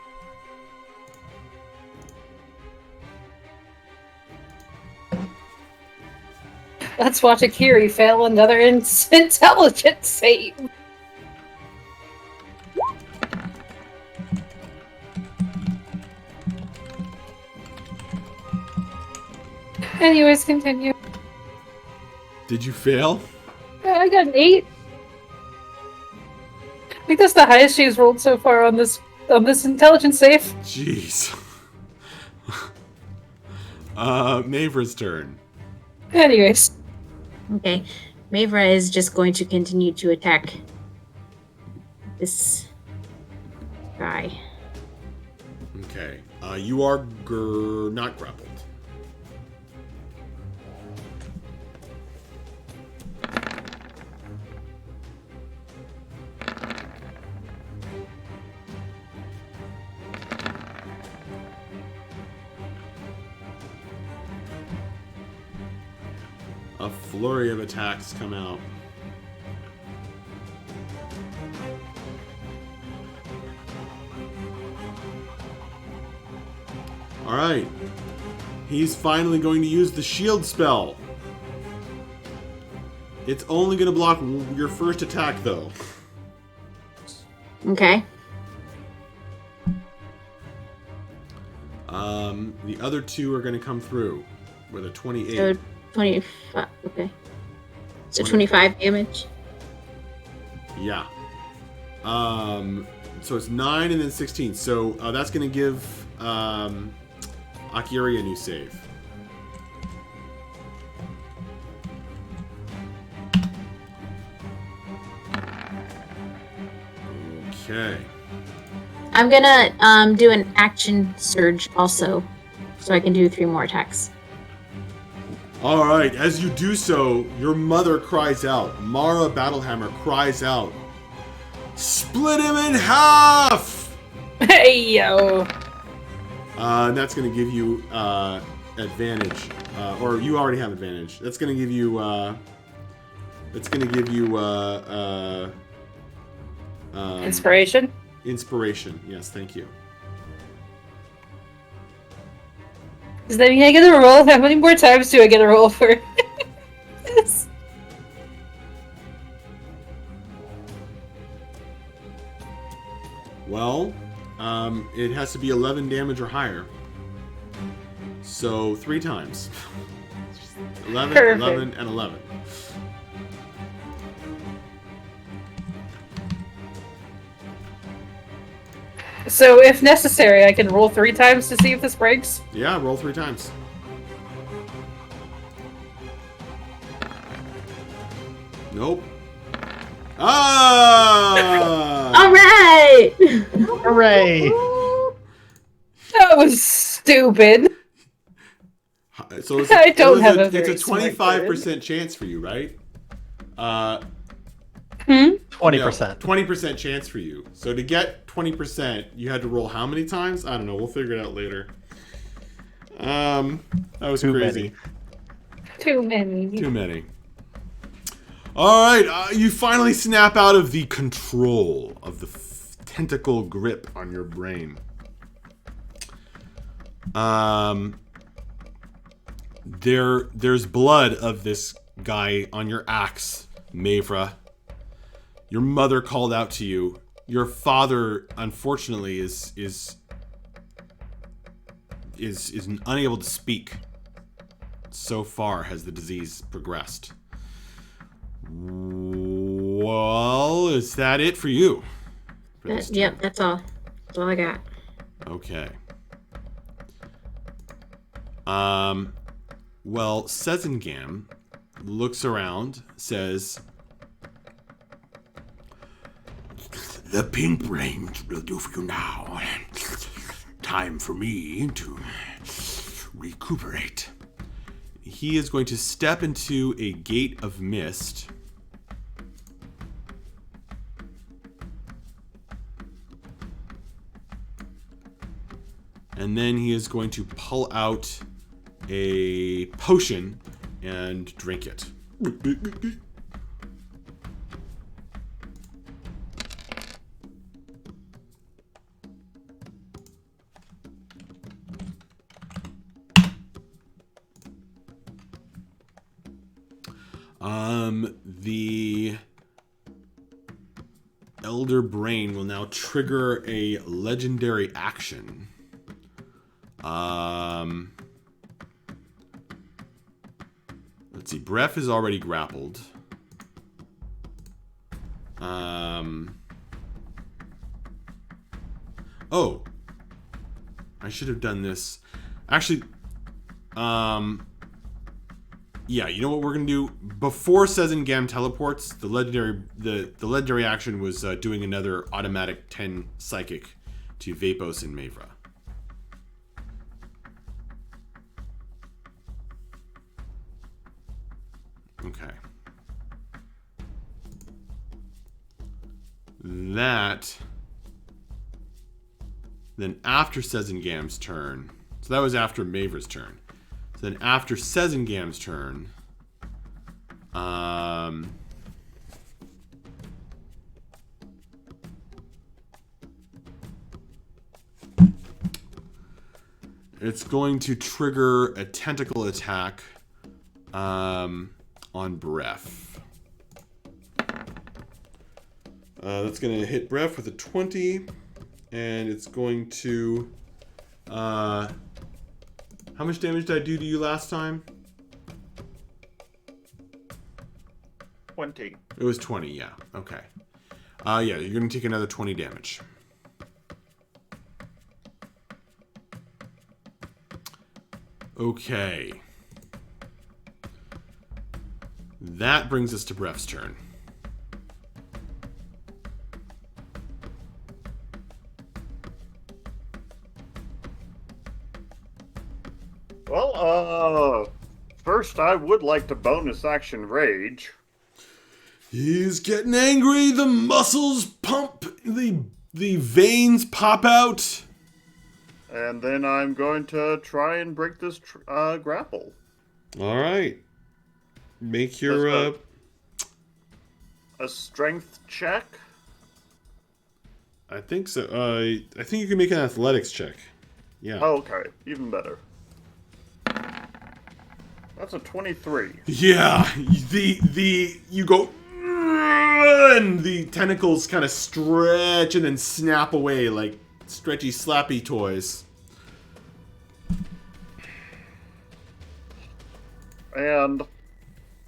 Let's watch Akiri fail another intelligence save. Anyways, continue. Did you fail? I got an 8. I think that's the highest she's rolled so far on this intelligence save. Jeez. Mavra's turn. Anyways. Okay. Mavra is just going to continue to attack this guy. Okay. You are not grappled. A flurry of attacks come out. Alright. He's finally going to use the shield spell. It's only going to block your first attack, though. Okay. The other two are going to come through with a 28. So 25. Okay. So 25 damage. Yeah. So it's 9 and then 16. So that's going to give Akiri a new save. Okay. I'm gonna do an action surge also, so I can do 3 more attacks. All right. As you do so, your mother cries out. Mara Battlehammer cries out, "Split him in half!" Hey, yo. And that's going to give you advantage, or you already have advantage. That's going to give you. Inspiration? Inspiration. Yes, thank you. Does that mean I get a roll? How many more times do I get a roll for this? Well, It has to be 11 damage or higher. So 3 times. 11, Perfect. 11, and 11. So, if necessary, I can roll 3 times to see if this breaks. Yeah, roll 3 times. Nope. Ah! All right. Hooray! That was stupid. So I don't have a it's very a smart 25% chance for you, right? 20%. 20% chance for you. So to get 20%, you had to roll how many times? I don't know. We'll figure it out later. That was Too crazy. Too many. Too many. All right, you finally snap out of the control of the tentacle grip on your brain. There's blood of this guy on your axe, Mavra. Your mother called out to you. Your father, unfortunately, is unable to speak. So far has the disease progressed. Well, is that it for you? For this Yep, turn? that's all. That's all I got. Okay. Well, Sezingam looks around, says, The pink range will do for you now. Time for me to recuperate. he is going to step into a gate of mist. And then he is going to pull out a potion and drink it. The Elder Brain will now trigger a legendary action. Let's see. Bref is already grappled. Oh. I should have done this. Actually, yeah, you know what we're gonna do? Before Sezingam teleports, the legendary action was doing another automatic 10 psychic to Vapos and Mavra. Okay. That. Then after Sezingam's turn, so that was after Mavra's turn. So then after Sezingam's turn, it's going to trigger a tentacle attack on Bref. That's going to hit Bref with a 20, and it's going to... how much damage did I do to you last time? 20. It was 20, yeah. Okay. Yeah, you're going to take another 20 damage. Okay. That brings us to Bref's turn. Well, first I would like to bonus action rage. He's getting angry. The muscles pump. The veins pop out. And then I'm going to try and break this grapple. All right. Make your A strength check? I think so. I think you can make an athletics check. Yeah. Oh, okay. Even better. That's a 23. Yeah. You go and the tentacles kind of stretch and then snap away like stretchy, slappy toys. And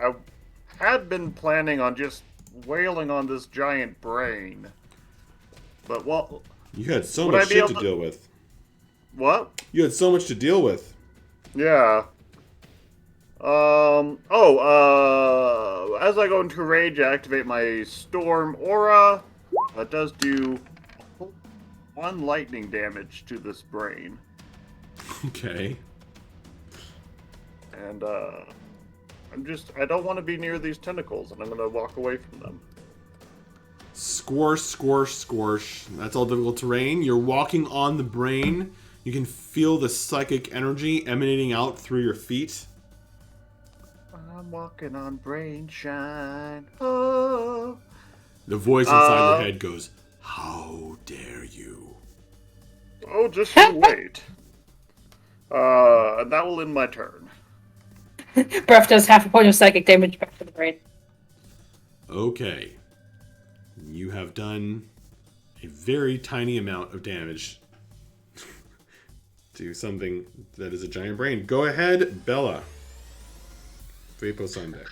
I had been planning on just wailing on this giant brain. But what? You had so Would much I be shit able to to- deal with. What? You had so much to deal with. Yeah. As I go into rage, I activate my storm aura. That does do 1 lightning damage to this brain. Okay. And, I don't want to be near these tentacles, and I'm gonna walk away from them. Squorsh, squorsh, squorsh. That's all difficult terrain. You're walking on the brain. You can feel the psychic energy emanating out through your feet. I'm walking on brain shine. Oh. The voice inside your head goes, "How dare you?" Oh, just you wait. That will end my turn. Breath does half a point of psychic damage back to the brain. Okay. You have done a very tiny amount of damage to something that is a giant brain. Go ahead, Bella. Vapo on deck.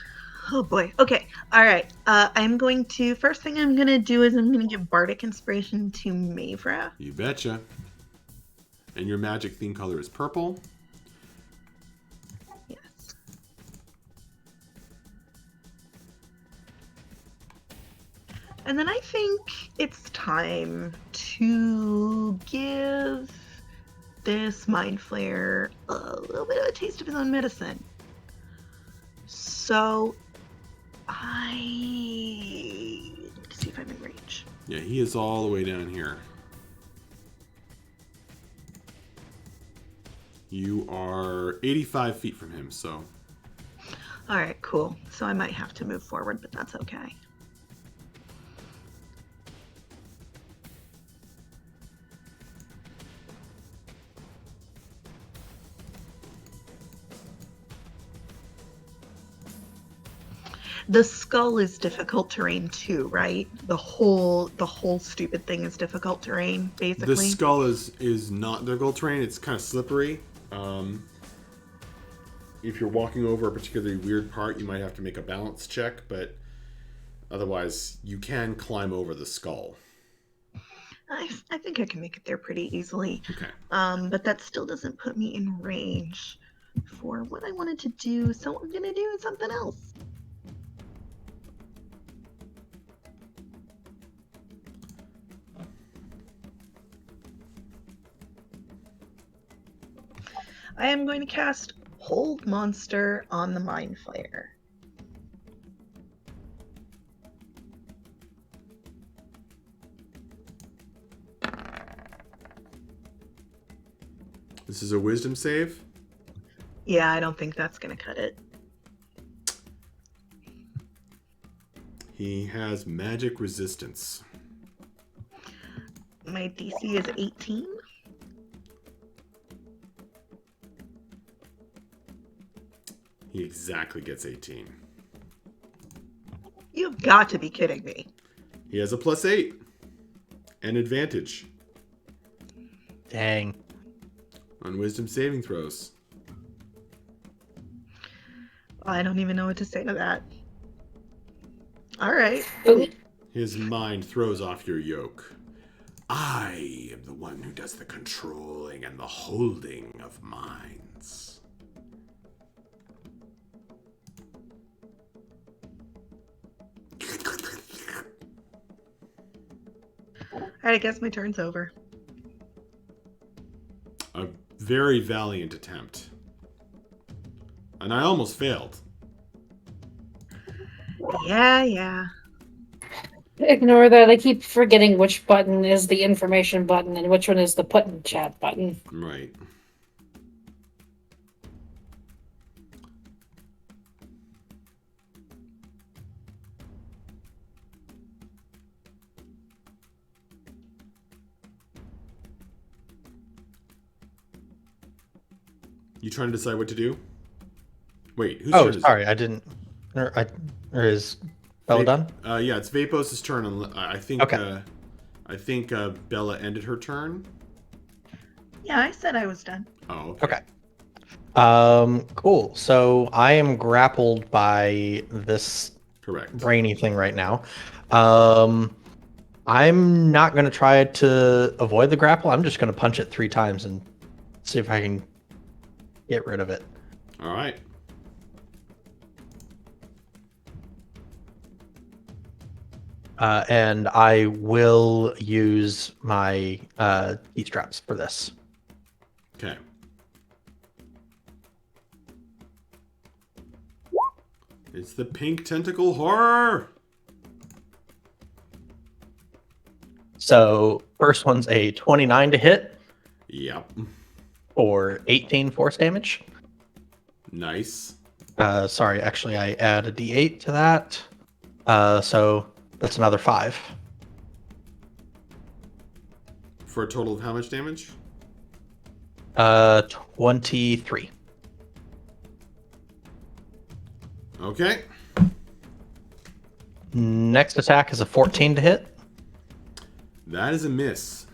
Oh boy. Okay. All right. First thing I'm going to do is I'm going to give Bardic Inspiration to Mavra. You betcha. And your magic theme color is purple. Yes. And then I think it's time to give this Mind Flayer a little bit of a taste of his own medicine. So I need to see if I'm in range. Yeah, he is all the way down here. You are 85 feet from him, so... All right, cool. So I might have to move forward, but that's okay. The skull is difficult terrain too, right? The whole stupid thing is difficult terrain, basically. The skull is not difficult terrain. It's kind of slippery. If you're walking over a particularly weird part, you might have to make a balance check, but otherwise, you can climb over the skull. I think I can make it there pretty easily. Okay. But that still doesn't put me in range for what I wanted to do, so what I'm gonna do is something else. I am going to cast Hold Monster on the Mind Flayer. This is a wisdom save. Yeah, I don't think that's going to cut it. He has magic resistance. My DC is 18. He exactly gets 18. You've got to be kidding me. He has a +8 and advantage Dang. on wisdom saving throws. I don't even know what to say to that. All right. Ooh. His mind throws off your yoke. I am the one who does the controlling and the holding of minds. All right, I guess my turn's over. A very valiant attempt. And I almost failed. Yeah. Ignore that. I keep forgetting which button is the information button and which one is the put in chat button. Right. You trying to decide what to do? Wait, who's Oh, turn is it? sorry, I didn't. Or is Bella done? Yeah, it's Vapos' turn. I think. Okay. I think Bella ended her turn. Yeah, I said I was done. Oh, okay. Cool. So I am grappled by this Correct. brainy thing right now. I'm not going to try to avoid the grapple. I'm just going to punch it 3 times and see if I can get rid of it. All right. And I will use my teeth straps for this. Okay. It's the pink tentacle horror. So first one's a 29 to hit Yep. for 18 force damage. Nice. Sorry, actually I add a d8 to that. So that's another 5. For a total of how much damage? 23. Okay. Next attack is a 14 to hit. That is a miss.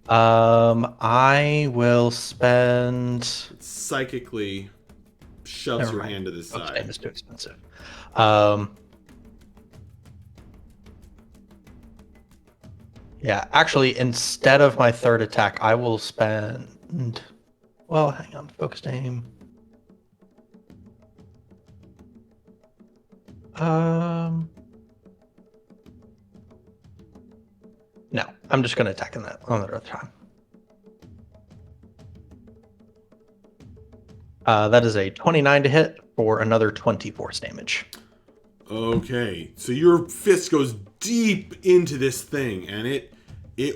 I will spend. It psychically shoves Never your mind. hand to the Focus side. name is too expensive. Yeah, actually, instead of my third attack, I will spend. Well, hang on. Focus name. No, I'm just going to attack in that another time. That is a 29 to hit for another 20 force damage. Okay, so your fist goes deep into this thing, and it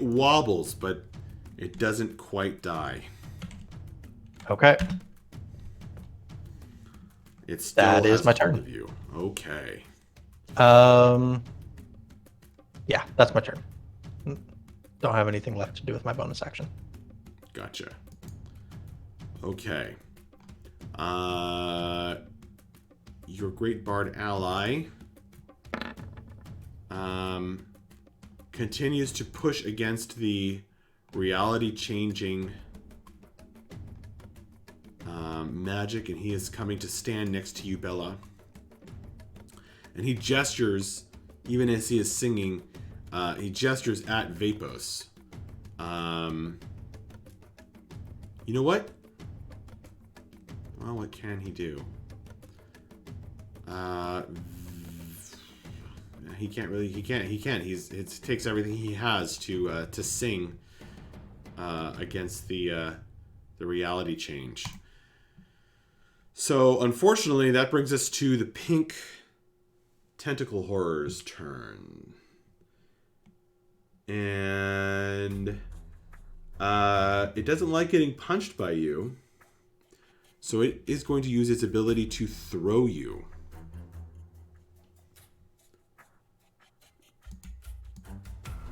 wobbles, but it doesn't quite die. Okay. It still That is has my hold turn. of you. Okay. Yeah, that's my turn. Don't have anything left to do with my bonus action. Gotcha. Okay. Your great bard ally continues to push against the reality-changing magic, and he is coming to stand next to you, Bella. And he gestures, even as he is singing, he gestures at Vapos. You know what? Well, what can he do? He can't really. He can't. It takes everything he has to sing against the reality change. So, unfortunately, that brings us to the pink tentacle horror's turn, and it doesn't like getting punched by you. So it is going to use its ability to throw you.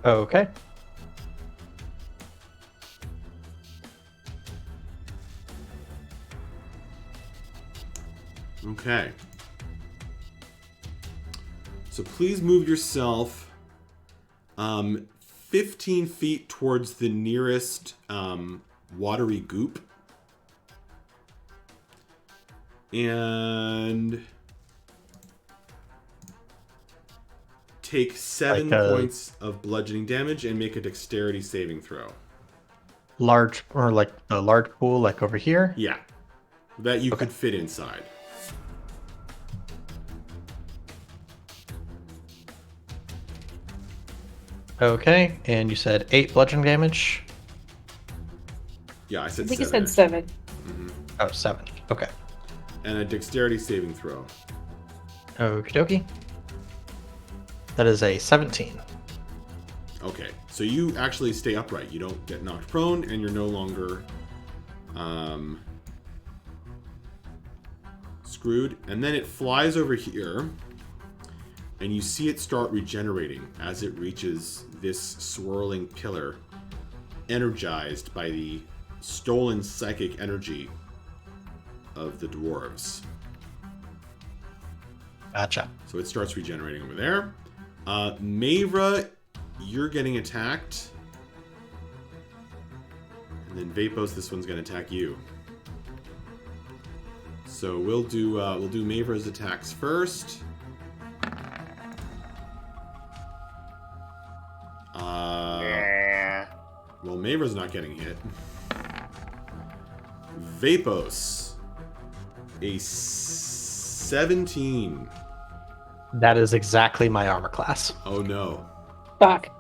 Okay. Okay. So please move yourself 15 feet towards the nearest watery goop. And take 7 points of bludgeoning damage and make a dexterity saving throw. Large, or like a large pool, like over here? Yeah. That you could fit inside. Okay, and you said 8 bludgeoning damage? Yeah, I said I think 7. you said 7. Oh, 7. Okay. And a dexterity saving throw. Okie dokie. That is a 17. Okay, so you actually stay upright. You don't get knocked prone, and you're no longer screwed. And then it flies over here, and you see it start regenerating as it reaches this swirling pillar, energized by the stolen psychic energy of the dwarves. Gotcha. So it starts regenerating over there. Mavra, you're getting attacked. And then Vapos, this one's going to attack you. So we'll do Mavra's attacks first. Yeah. Well, Mavra's not getting hit. Vapos, a 17. That is exactly my armor class. Oh no. Fuck.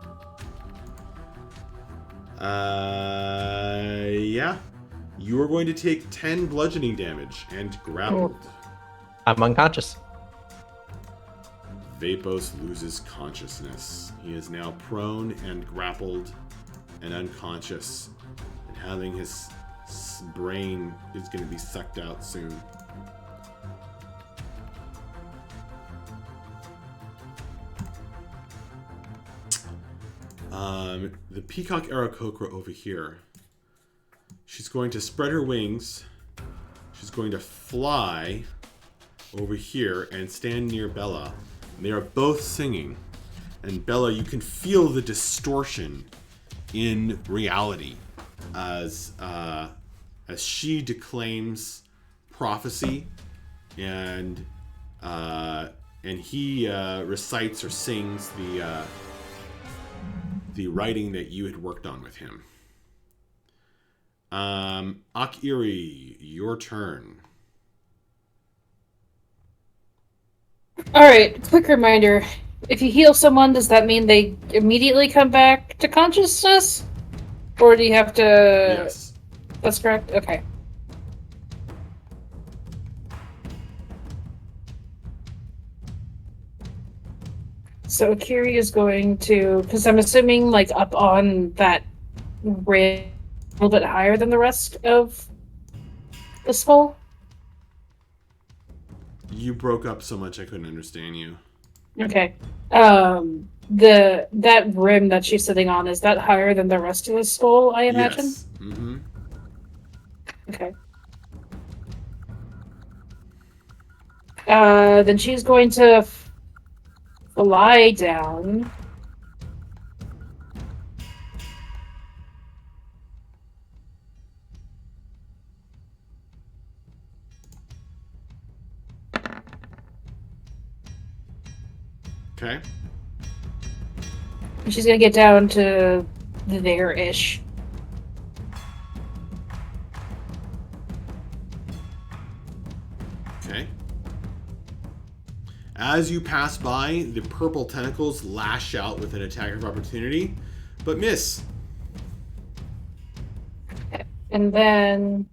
Yeah. You are going to take 10 bludgeoning damage and grappled. I'm unconscious. Vapos loses consciousness. He is now prone and grappled and unconscious. And having his brain is going to be sucked out soon. The peacock Aarakocra over here. She's going to spread her wings. She's going to fly over here and stand near Bella. And they are both singing. And Bella, you can feel the distortion in reality as she declaims prophecy, and he recites or sings the writing that you had worked on with him. Akiri, your turn. Alright, quick reminder. If you heal someone, does that mean they immediately come back to consciousness? Or do you have to... Yes. That's correct? Okay. So Akiri is going to... Because I'm assuming, like, up on that rim a little bit higher than the rest of the skull? You broke up so much I couldn't understand you. Okay. That rim that she's sitting on, is that higher than the rest of the skull, I imagine? Yes. Mm-hmm. Okay. Then she's going to fly down. Okay. And she's gonna get down to there-ish. Okay. As you pass by, the purple tentacles lash out with an attack of opportunity, but miss. And then...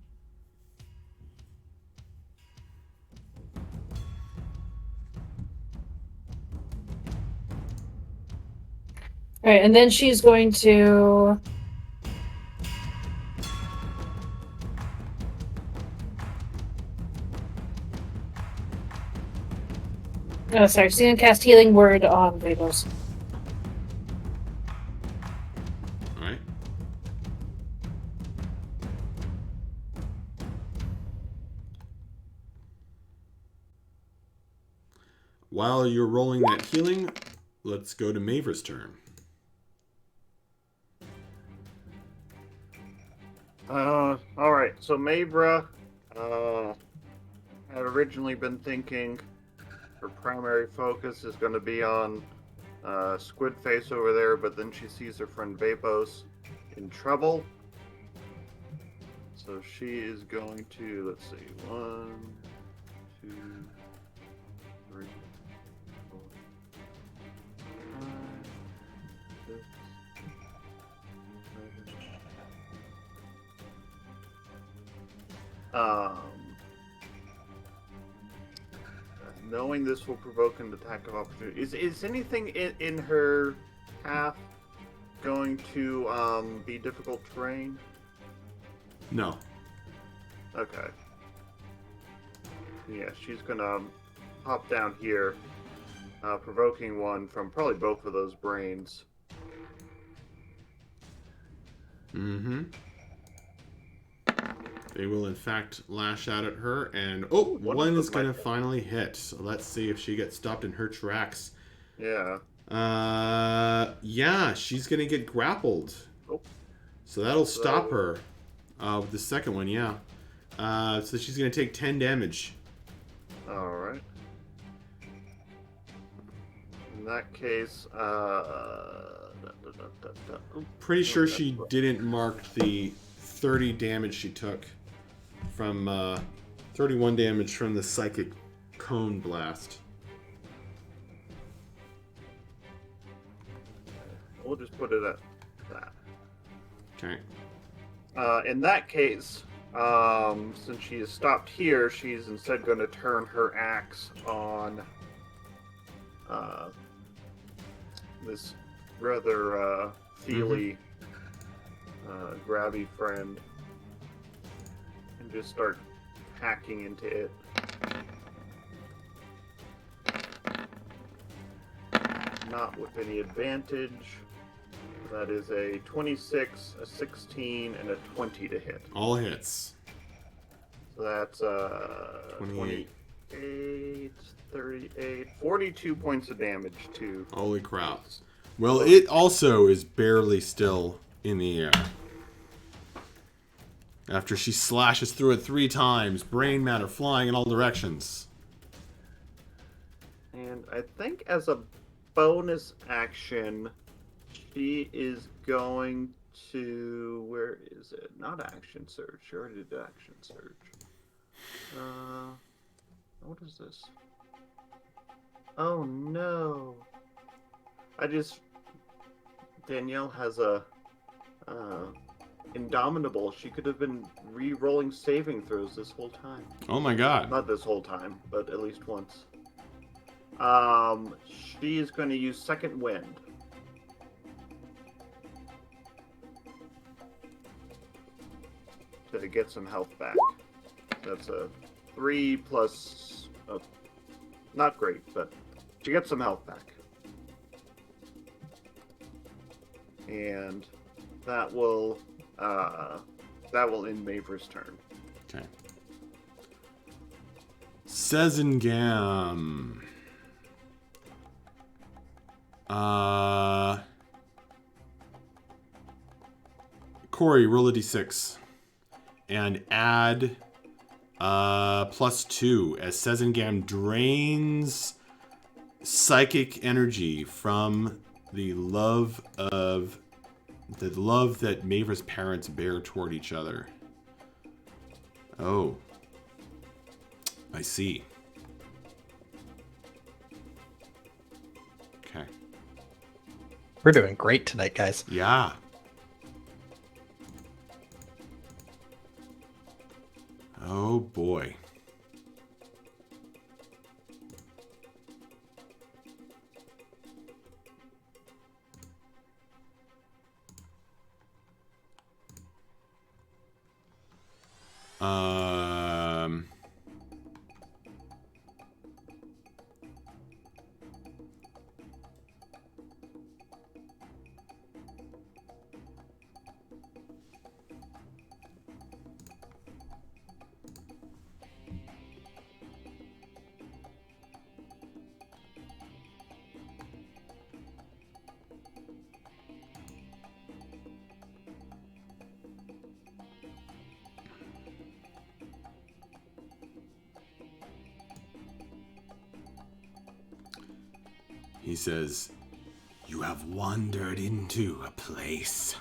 Alright, and then she's going to... Oh, sorry, she's gonna cast Healing Word on Vapos. Alright. While you're rolling that healing, let's go to Mavra's turn. Alright, so Mavra had originally been thinking her primary focus is going to be on Squid Face over there, but then she sees her friend Vapos in trouble. So she is going to, let's see, 1, 2, 3, 4, 5, 6, 7. Knowing this will provoke an attack of opportunity. Is anything in her path going to be difficult terrain? No. Okay. Yeah, she's gonna hop down here, provoking one from probably both of those brains. Mm-hmm. They will, in fact, lash out at her, and one is going to finally hit. So let's see if she gets stopped in her tracks. Yeah. Yeah, she's going to get grappled. Oh. So that'll stop her. With the second one, yeah. So she's going to take 10 damage. Alright. In that case, Pretty sure she didn't mark the 30 damage she took from 31 damage from the psychic cone blast. We'll just put it at that. Okay. In that case, since she has stopped here, she's instead going to turn her axe on this rather feely, grabby friend, and just start hacking into it. Not with any advantage. That is a 26, a 16, and a 20 to hit. All hits. So that's 28, 38, 42 points of damage to... Holy crap. Well, it also is barely still in the air. After she slashes through it 3 times, brain matter flying in all directions. And I think as a bonus action, she is going to... Where is it? Not action surge. She already did action surge. What is this? Oh no. Danielle has a Indomitable. She could have been re-rolling saving throws this whole time. Oh my god. Not this whole time, but at least once. She is going to use Second Wind. To get some health back. That's a 3 plus... not great, but she gets some health back. And that will end Maver's turn. Okay. Sezengam. Corey, roll a d6. And add +2 as Sezengam drains psychic energy from the love that Maver's parents bear toward each other. Oh. I see. Okay. We're doing great tonight, guys. Yeah. Oh boy. Um He says, "You have wandered into a place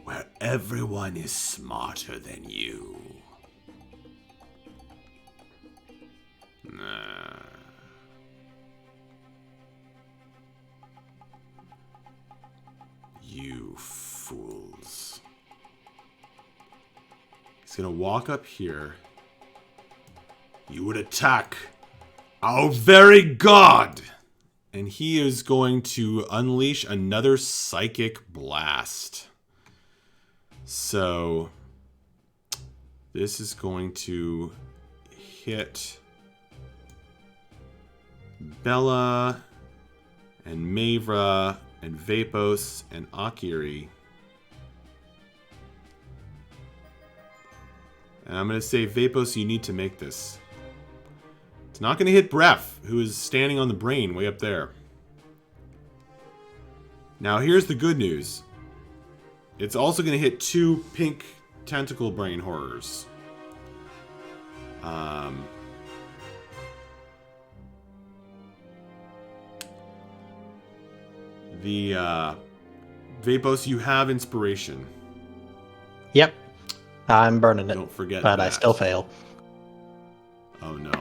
where everyone is smarter than you. Nah. You fools." He's gonna walk up here. "You would attack our very god!" And he is going to unleash another psychic blast. So this is going to hit Bella and Mavra and Vapos and Akiri. And I'm going to say, Vapos, you need to make this. It's not going to hit Bref, who is standing on the brain way up there. Now, here's the good news. It's also going to hit 2 pink tentacle brain horrors. The Vapos, you have inspiration. Yep. I'm burning it. Don't forget but that. I still fail. Oh no.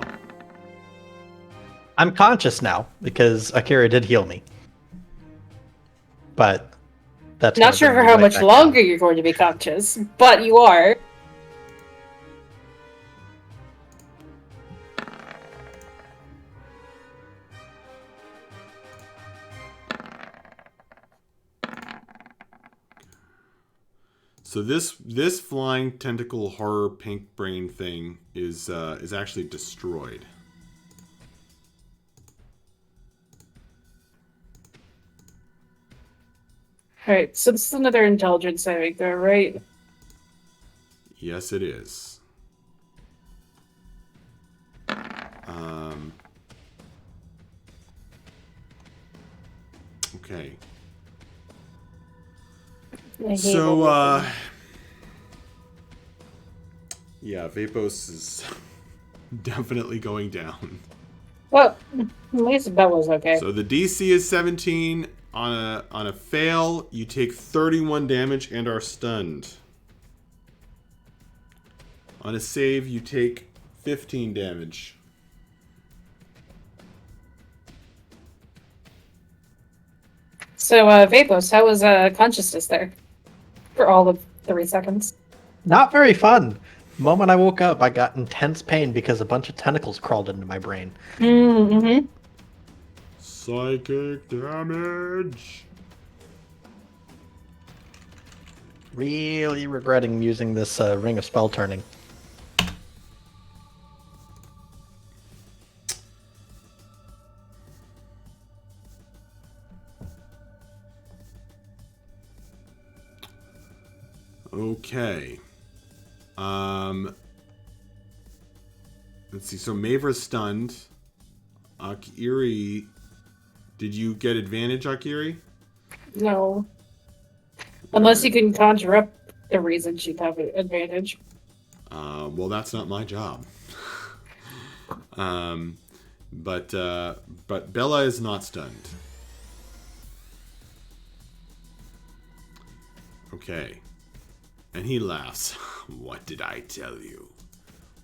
I'm conscious now because Akira did heal me. But that's Not gonna sure bring for me how right much back longer down. you're going to be conscious, but you are. So this flying tentacle horror pink brain thing is actually destroyed. Alright, so this is another intelligence saving throw, right? Yes, it is. Okay. So, yeah, Vapos is definitely going down. Well, at least Bella's okay. So the DC is 17. On a fail, you take 31 damage and are stunned. On a save, you take 15 damage. So, Vapos, how was consciousness there? For all of 3 seconds. Not very fun. The moment I woke up, I got intense pain because a bunch of tentacles crawled into my brain. Mm-hmm. Psychic damage. Really regretting using this Ring of Spell Turning. Okay. Let's see. So Mavra's stunned. Akiri, did you get advantage, Akiri? No. Unless you can conjure up the reason she'd have an advantage. Well, that's not my job. But Bella is not stunned. Okay. And he laughs. What did I tell you?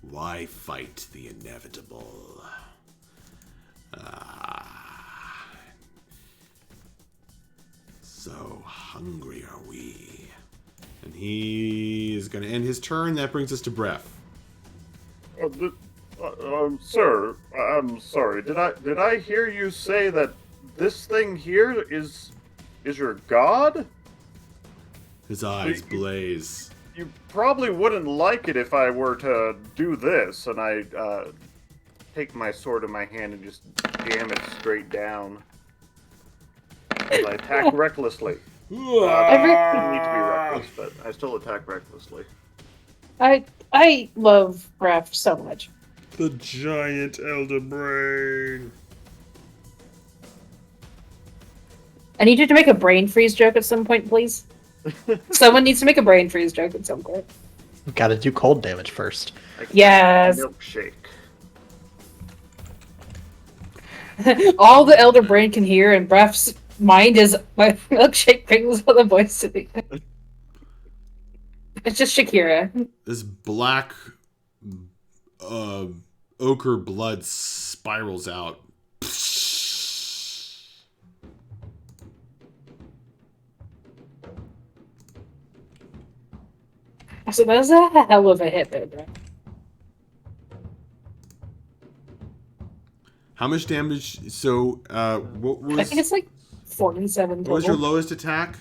Why fight the inevitable? So hungry are we. And he is going to end his turn. That brings us to Bref. Sir, I'm sorry. Did I hear you say that this thing here is your god? His eyes blaze. You probably wouldn't like it if I were to do this, and I take my sword in my hand and just jam it straight down. And I attack recklessly. I didn't need to be reckless, but I still attack recklessly. I love Bref so much. The giant elder brain. I need you to make a brain freeze joke at some point, please. Someone needs to make a brain freeze joke at some point. Gotta do cold damage first. Like Yes. Milkshake. All the elder brain can hear in Bref's mind is my milkshake brings all the voice to me. It's just Shakira. This black ochre blood spirals out. So that was a hell of a hit there, Bref. How much damage? So, what was? I think it's like 47 total. What was your lowest attack?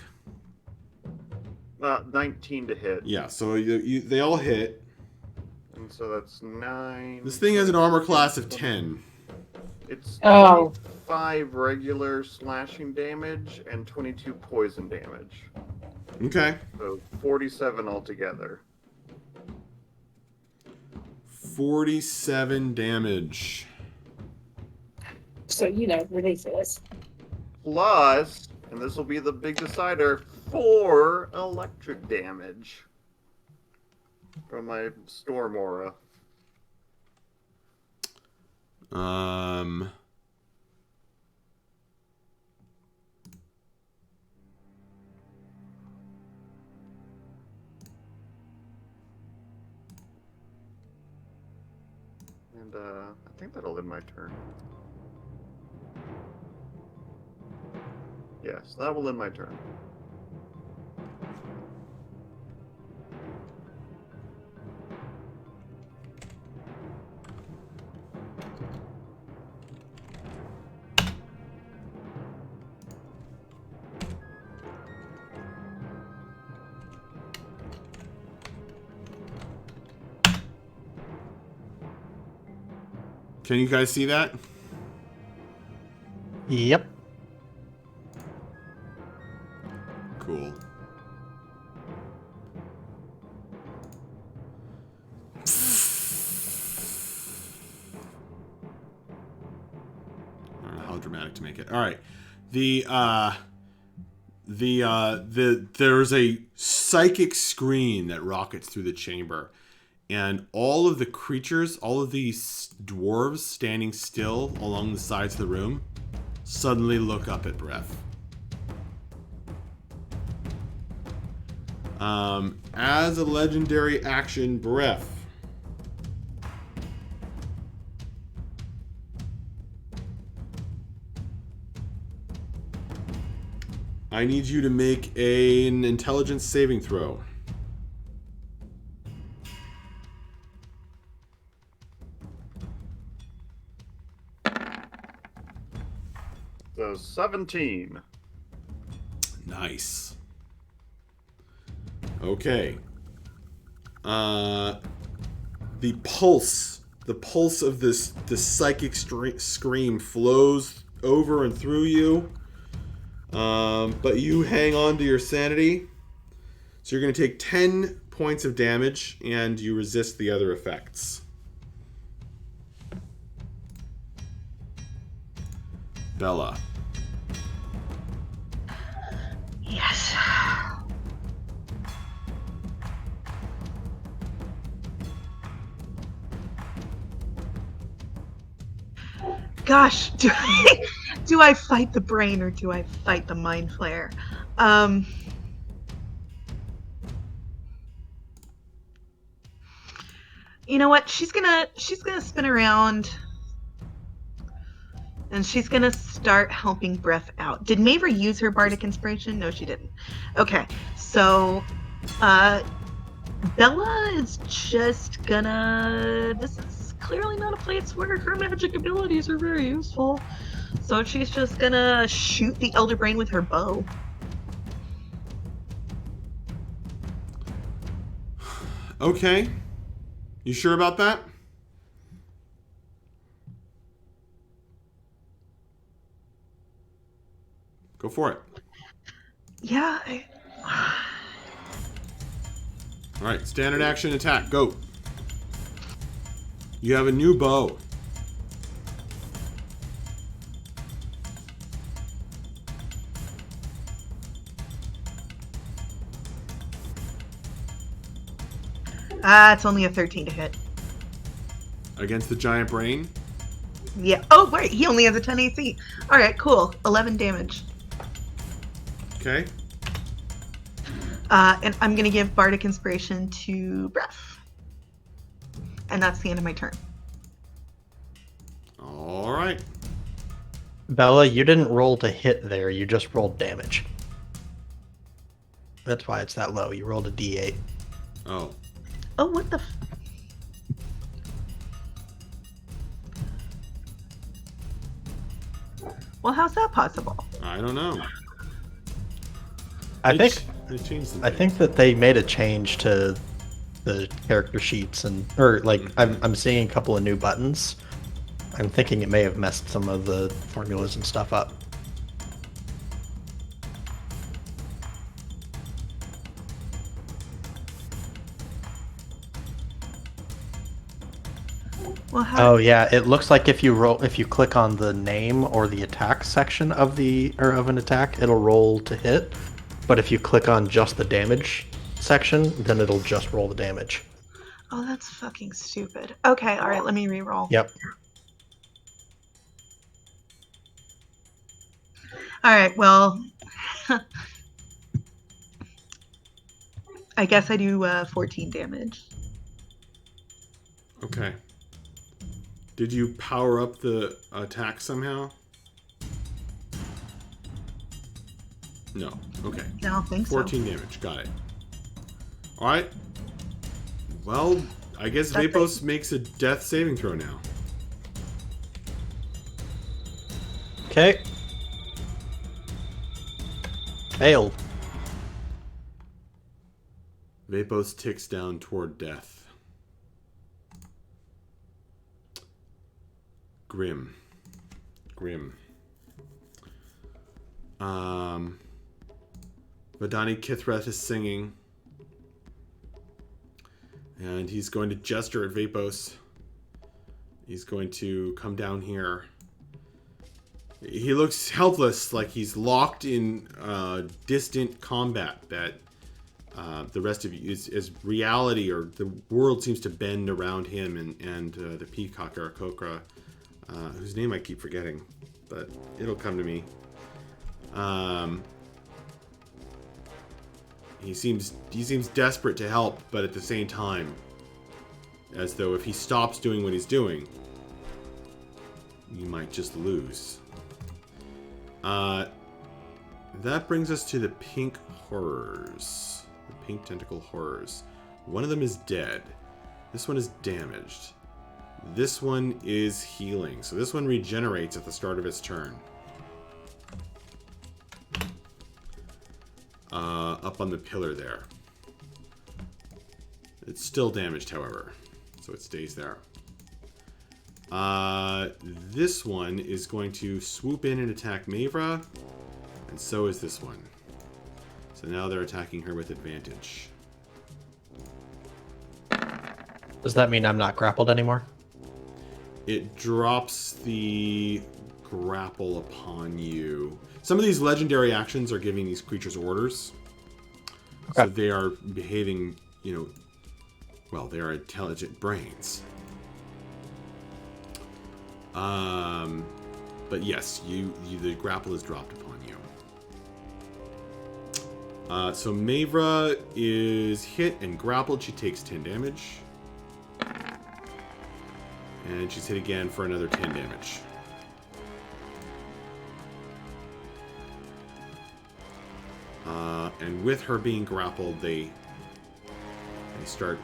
19 to hit. Yeah. So they all hit. And so that's 9. This thing has an armor class of 10. It's Oh. 5 regular slashing damage and 22 poison damage. Okay. So 47 altogether. 47 damage. So, ridiculous. Plus, and this will be the big decider, 4 electric damage. From my storm aura. Um. And I think that'll end my turn. Yes, that will end my turn. Can you guys see that? Yep. Cool. I don't know how dramatic to make it. All right. There's a psychic screen that rockets through the chamber, and all of the creatures, all of these dwarves standing still along the sides of the room, suddenly look up at Breath. As a legendary action, Breath. I need you to make an intelligence saving throw. So 17. Nice. Okay. The pulse of this psychic scream flows over and through you. But you hang on to your sanity. So you're going to take 10 points of damage, and you resist the other effects. Bella. Yes. Gosh, do I fight the brain or do I fight the mind flare? You know what? She's gonna spin around and she's gonna start helping Breath out. Did Maver use her bardic inspiration? No, she didn't. Okay, so Bella is just gonna. This is clearly not a place where her magic abilities are very useful. So she's just gonna shoot the Elder Brain with her bow. Okay. You sure about that? Go for it. Yeah. All right, standard action attack. Go. You have a new bow. It's only a 13 to hit. Against the giant brain. Yeah. Oh, wait, he only has a 10 AC. All right, cool. 11 damage. Okay. And I'm gonna give Bardic Inspiration to Breath. And that's the end of my turn. All right. Bella, you didn't roll to hit there. You just rolled damage. That's why it's that low. You rolled a D8. Oh. Oh, what the? Well, how's that possible? I don't know. I think They changed the I think that they made a change to the character sheets I'm seeing a couple of new buttons. I'm thinking it may have messed some of the formulas and stuff up. Well, how? Oh yeah, it looks like if you click on the name or the attack section of an attack, it'll roll to hit. But if you click on just the damage section, then it'll just roll the damage. Oh, that's fucking stupid. Okay, all right, let me re-roll. Yep. All right, well, I guess I do 14 damage. Okay. Did you power up the attack somehow? No. Okay. I don't think 14 damage. Got it. All right. Well, I guess That's Vapos makes a death saving throw now. Okay. Failed. Vapos ticks down toward death. Grim. Vadani Kithrath is singing. And he's going to gesture at Vapos. He's going to come down here. He looks helpless, like he's locked in distant combat that the rest of you is reality, or the world seems to bend around him and the peacock Arakokra, whose name I keep forgetting, but it'll come to me. He seems desperate to help, but at the same time, as though if he stops doing what he's doing, you might just lose. That brings us to the pink horrors. The pink tentacle horrors. One of them is dead. This one is damaged. This one is healing. So this one regenerates at the start of its turn. Up on the pillar there. It's still damaged, however. So it stays there. This one is going to swoop in and attack Mavra. And so is this one. So now they're attacking her with advantage. Does that mean I'm not grappled anymore? It drops the grapple upon you. Some of these legendary actions are giving these creatures orders. Okay. So they are behaving, well, they are intelligent brains. But yes, the grapple is dropped upon you. So Mavra is hit and grappled. She takes 10 damage. And she's hit again for another 10 damage. And with her being grappled, they start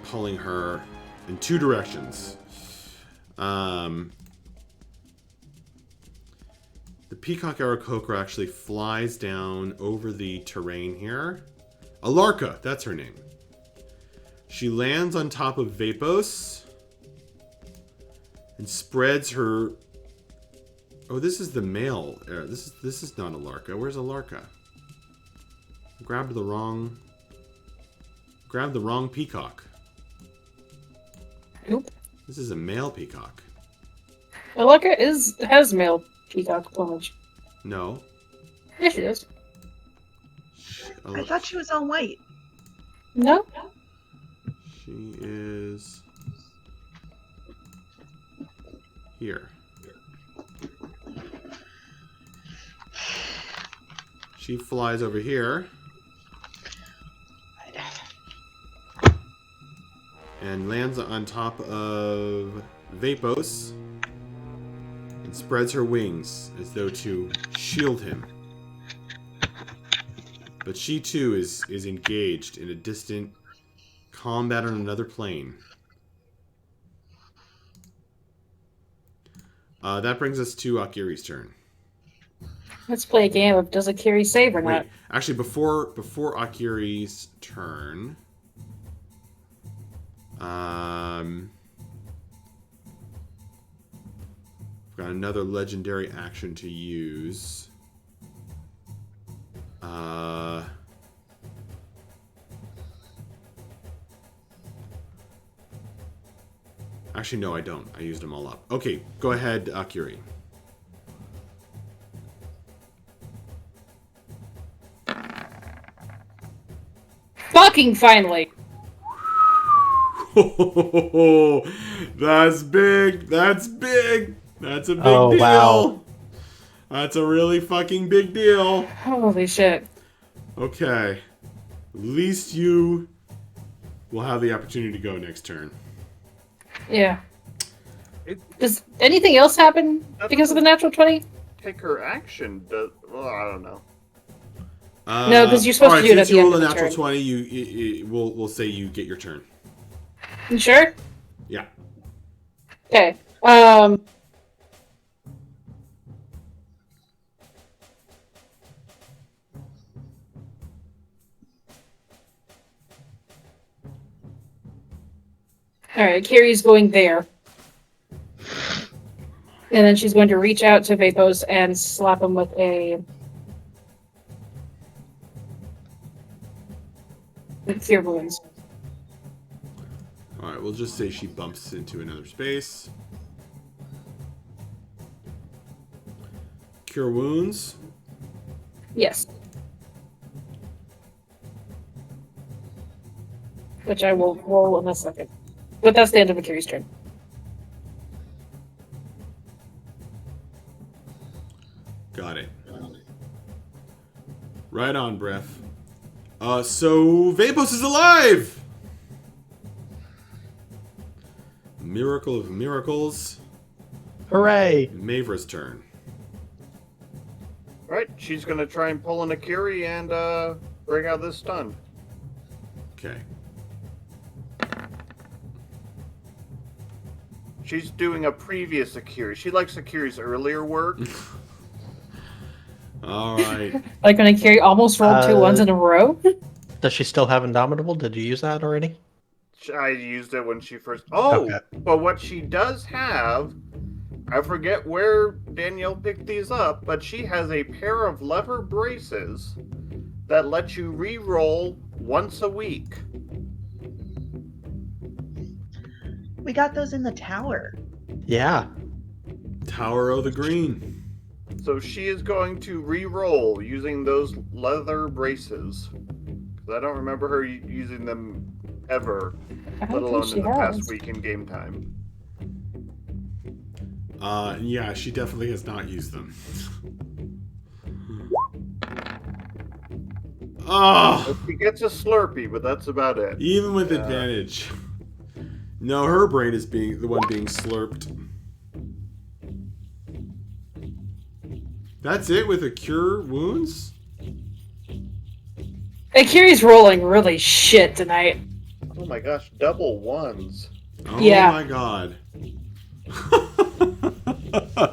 pulling her in two directions. The Peacock Arakokra actually flies down over the terrain here. Alarka, that's her name. She lands on top of Vapos and spreads her... Oh, this is the male. This is not Alarka. Where's Alarka? Grabbed the wrong peacock. Nope. This is a male peacock. Alaka has male peacock plumage. No. Yeah, she does. I thought she was all white. No? She is here. She flies over here and lands on top of Vapos and spreads her wings as though to shield him. But she too is engaged in a distant combat on another plane. That brings us to Akiri's turn. Let's play a game of does Akiri save or not? Wait, actually, before Akiri's turn, I've got another legendary action to use. Actually, no, I don't. I used them all up. Okay, go ahead, Akiri. Fucking finally! That's big. That's big. That's a big Oh, deal. wow. That's a really fucking big deal. Holy shit. Okay. At least you will have the opportunity to go next turn. Yeah. It Does anything else happen because of the natural 20? take her action. Well, I don't know. No, 'cause you're supposed to do it at since the you end roll of a the natural turn. 20, we'll say you get your turn. You sure? Yeah. Okay. Alright, Kiri's going there. And then she's going to reach out to Vapos and slap him with a Cure Wounds. All right, we'll just say she bumps into another space. Cure wounds. Yes. Which I will roll in a second. But that's the end of Akiri's turn. Got it. Right on, Breath. So Vapos is alive! Miracle of miracles. Hooray! Mavra's turn. Right, she's gonna try and pull an Akiri and bring out this stun. Okay. She's doing a previous Akiri. She likes Akiri's earlier work. All right. Like when Akiri almost rolled two ones in a row? Does she still have Indomitable? Did you use that already? I used it when she first. Oh, Okay. but what she does have, I forget where Danielle picked these up, but she has a pair of lever braces that let you re-roll once a week. We got those in the tower. Yeah. Tower of the Green. So she is going to re-roll using those leather braces. 'Cause I don't remember her using them ever, I let don't alone think in she the past has. week in game time. Yeah, she definitely has not used them. Oh, She gets a Slurpee, but that's about it. even with advantage. No, her brain is being the one being slurped. That's it with a cure wounds? Akiri's rolling really shit tonight. Oh my gosh, double ones. Oh Yeah. my god.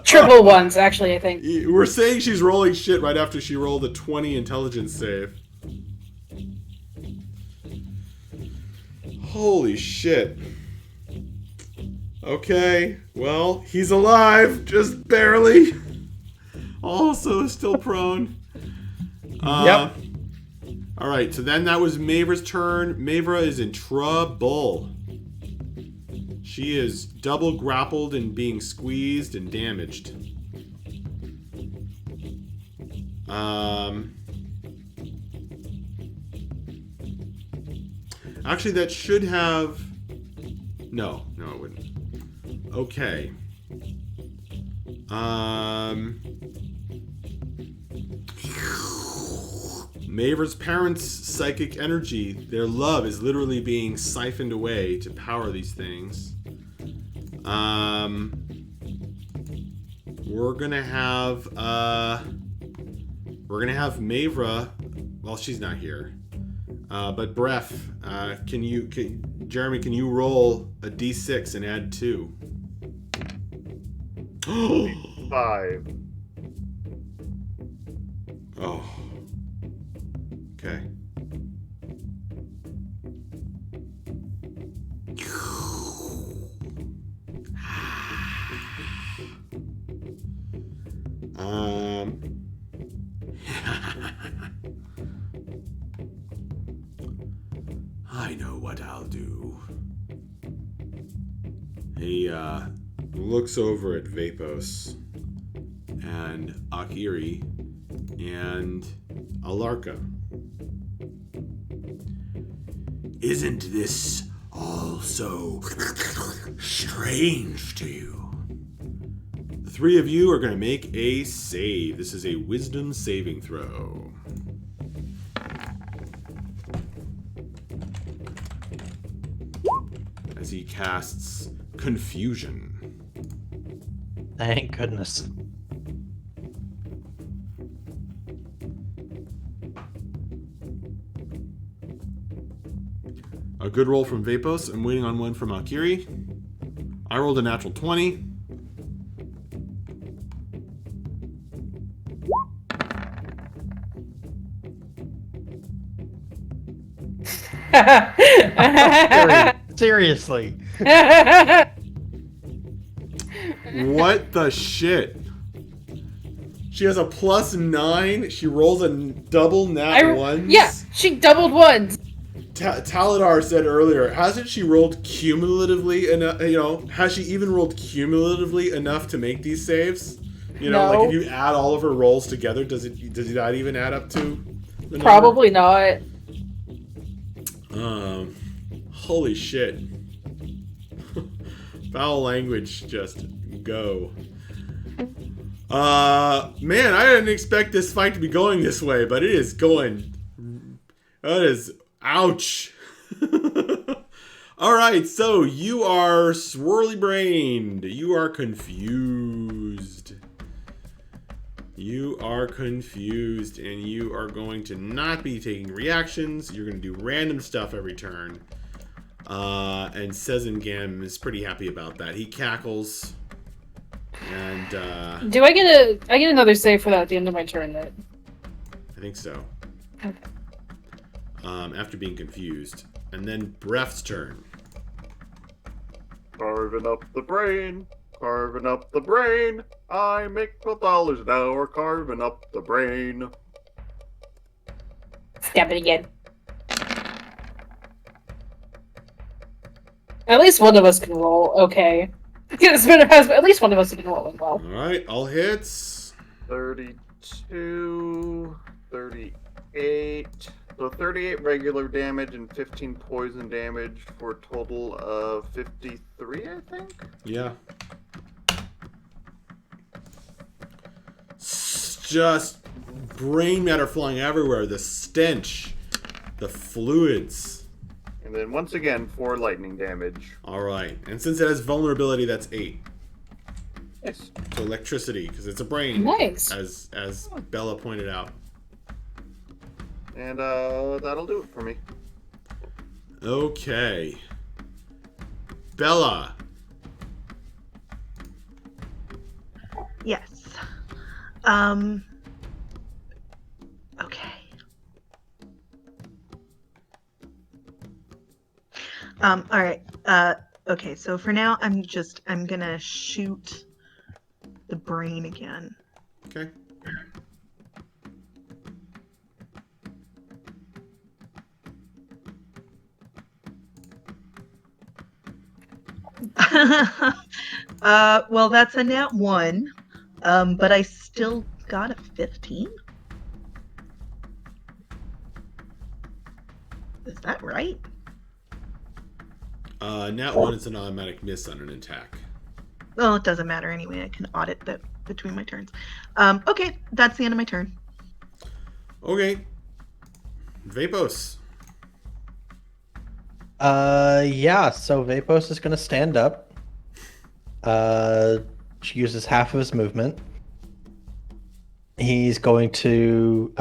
Triple ones, actually, I think. We're saying she's rolling shit right after she rolled a 20 intelligence save. Holy shit. Okay, well, he's alive, just barely. Also still prone. Yep. Alright, so then that was Mavra's turn. Mavra is in trouble. She is double grappled and being squeezed and damaged. Actually, that should have... No, it wouldn't. Okay. Mavra's parents' psychic energy, their love is literally being siphoned away to power these things. We're gonna have Mavra. Well, she's not here. But Bref, Jeremy, can you roll a d6 and add 2? 5. Oh. Okay. I know what I'll do. He looks over at Vapos and Akiri and Alarka. Isn't this all so strange to you. The three of you are going to make a save. This is a wisdom saving throw. As he casts confusion. Thank goodness. A good roll from Vapos. I'm waiting on one from Akiri. I rolled a natural 20. Seriously. What the shit? She has a +9. She rolls a double nat ones. Yeah, she doubled ones. Taladar said earlier, hasn't she rolled cumulatively enough? You know, has she even rolled cumulatively enough to make these saves? You know, No. like if you add all of her rolls together, does that even add up to the number? Probably not. Holy shit. Foul language, just go. Man, I didn't expect this fight to be going this way, but it is going. That is. Ouch. Alright, so you are swirly brained. You are confused. You are confused, and you are going to not be taking reactions. You're going to do random stuff every turn. And Sezengam is pretty happy about that. He cackles. And, Do I get another save for that at the end of my turn then? I think so. Okay. After being confused. And then Breath's turn. Carving up the brain, carving up the brain. I make $12 an hour carving up the brain. Stab it again. At least one of us can roll. Okay. At least one of us can roll well. Alright, all hits. 32, 38. So 38 regular damage and 15 poison damage for a total of 53, I think? Yeah. Just brain matter flying everywhere. The stench. The fluids. And then once again, 4 lightning damage. Alright. And since it has vulnerability, that's 8. Nice. So electricity, because it's a brain. Nice. As Bella pointed out. And that'll do it for me. Okay. Bella. Yes. Okay. All right. Okay, so for now I'm gonna shoot the brain again. Okay. Well, that's a nat 1. But I still got a 15. Is that right? Nat 1 is an automatic miss on an attack. Well, it doesn't matter anyway. I can audit that between my turns. Okay, that's the end of my turn. Okay. Vapos. Yeah, so Vapos is gonna stand up. She uses half of his movement. He's going to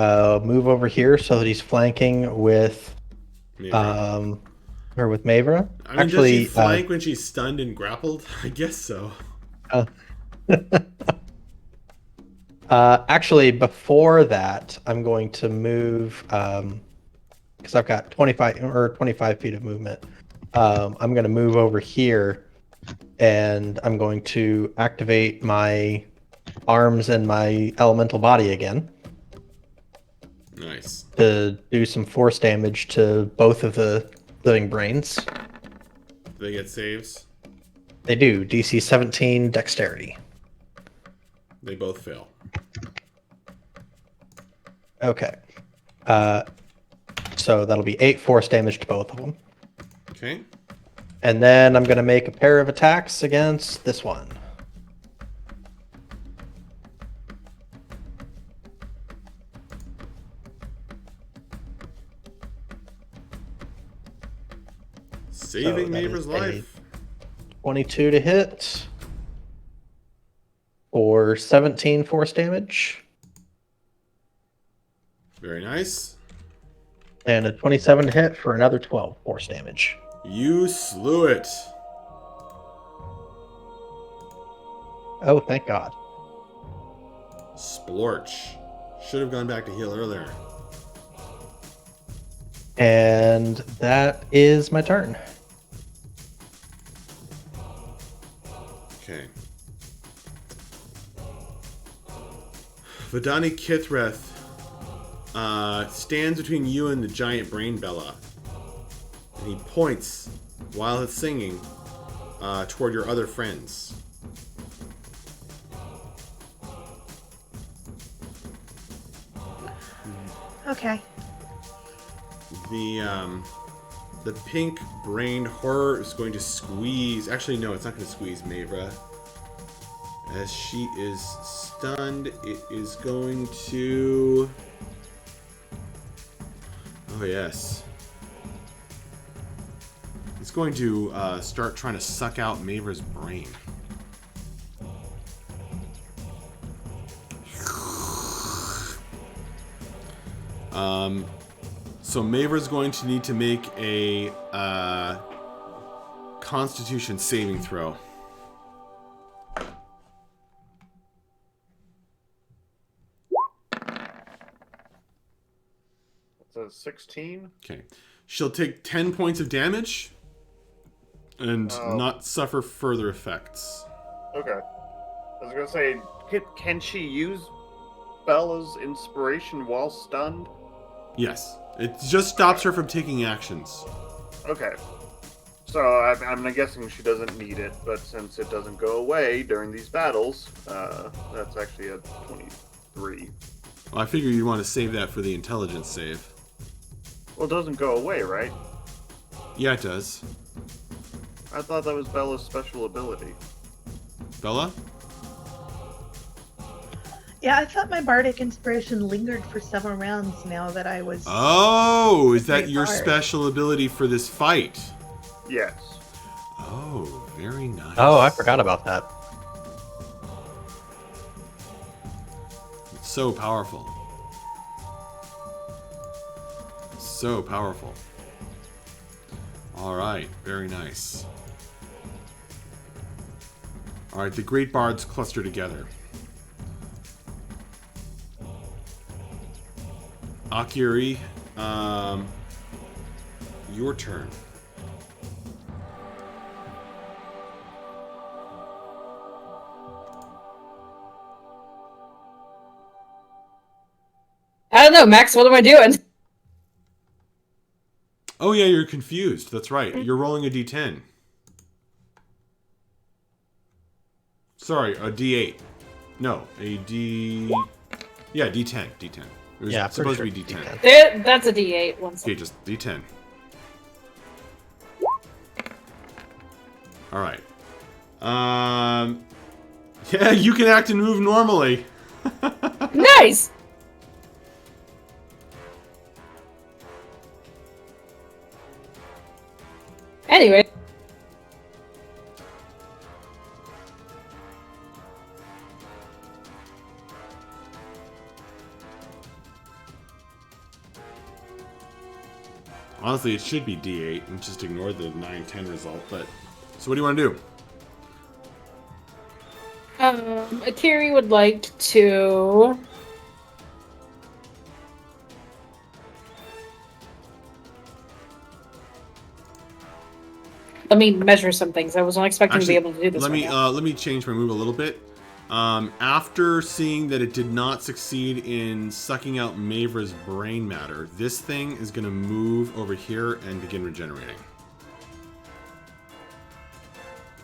move over here so that he's flanking with Mavra. with Mavra. I mean, does she flank when she's stunned and grappled? I guess so. Actually, before that, I'm going to move because I've got 25 feet of movement. I'm going to move over here, and I'm going to activate my arms and my elemental body again. Nice. To do some force damage to both of the living brains. Do they get saves? They do. DC 17 dexterity. They both fail. Okay. So that'll be 8 force damage to both of them. Okay. And then I'm going to make a pair of attacks against this one. Saving that Maver's is a life. 22 to hit for 17 force damage. Very nice. And a 27 to hit for another 12 force damage. You slew it. Oh, thank God. Splorch. Should have gone back to heal earlier. And that is my turn. Okay. Vidani Kithrath stands between you and the giant brain Bella. And he points, while it's singing, toward your other friends. Okay. The pink brain horror is going to squeeze. Actually, no, it's not going to squeeze Mavra. As she is stunned, it is going to. Oh, yes. It's going to start trying to suck out Mavra's brain. So Mavra's going to need to make a Constitution saving throw. It's a 16. Okay. She'll take 10 points of damage and not suffer further effects. Okay. I was gonna say, can she use Bella's inspiration while stunned? Yes. It just stops her from taking actions. Okay. So I'm guessing she doesn't need it, but since it doesn't go away during these battles, that's actually a 23. Well, I figure you want to save that for the intelligence save. Well, it doesn't go away, right? Yeah, it does. I thought that was Bella's special ability. Bella? Yeah, I thought my bardic inspiration lingered for several rounds now that I was. Oh, is that Great your bard. special ability for this fight? Yes. Oh, very nice. Oh, I forgot about that. It's so powerful. So powerful. All right, very nice. All right, the great bards cluster together. Akiri, your turn. I don't know, Max. What am I doing? Oh yeah, you're confused. That's right. You're rolling a d10. Sorry, a d8. No, a d. Yeah, d10. D10. It was Yeah, supposed pretty to be sure d10. That's a D8. One Okay, second. just d10. All right. Yeah, you can act and move normally. Nice. Anyway. Honestly, it should be d8 and just ignore the 9-10 result. But so, what do you want to do? Akiri would like to. Let me measure some things. I wasn't expecting to be able to do this. Let right me now. let me change my move a little bit. After seeing that it did not succeed in sucking out Mavra's brain matter, this thing is going to move over here and begin regenerating.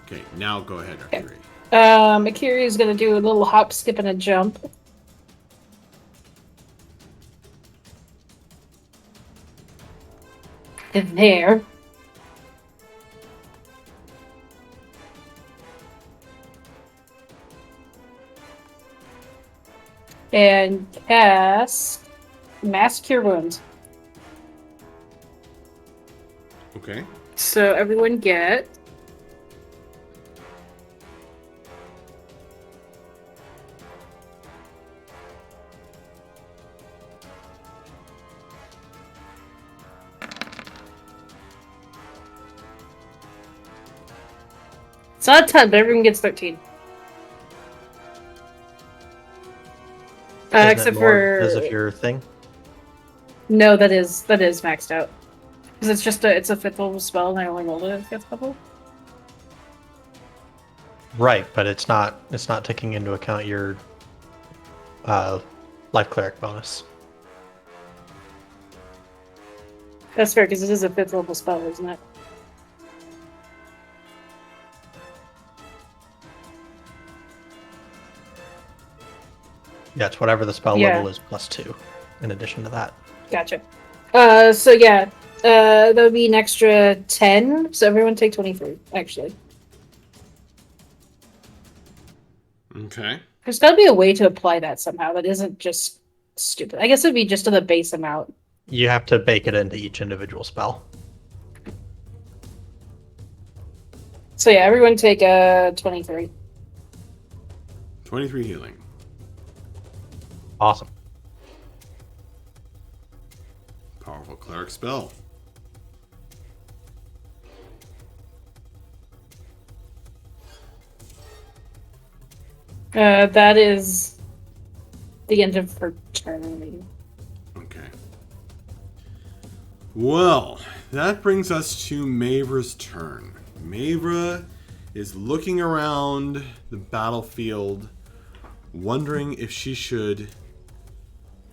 Okay, now go ahead, Akiri. Akiri is going to do a little hop, skip, and a jump. There. and cast Mass Cure Wounds. Okay. So everyone get it's not a ton, but everyone gets 13. Isn't it Except more for because of your thing. no, that is maxed out because it's a 5th level spell, and I only rolled it at 5th level. Right, but it's not taking into account your life cleric bonus. That's fair because it is a 5th level spell, isn't it? Yeah, it's whatever the spell Yeah. level is +2 in addition to that. Gotcha. So yeah, that would be an extra 10. So everyone take 23. Actually, Okay. there's got to be a way to apply that somehow. That isn't just stupid. I guess it'd be just to the base amount. You have to bake it into each individual spell. So yeah, everyone take 23. 23 healing. Awesome. Powerful cleric spell. That is the end of her turn. Okay. Well, that brings us to Mavra's turn. Mavra is looking around the battlefield, wondering if she should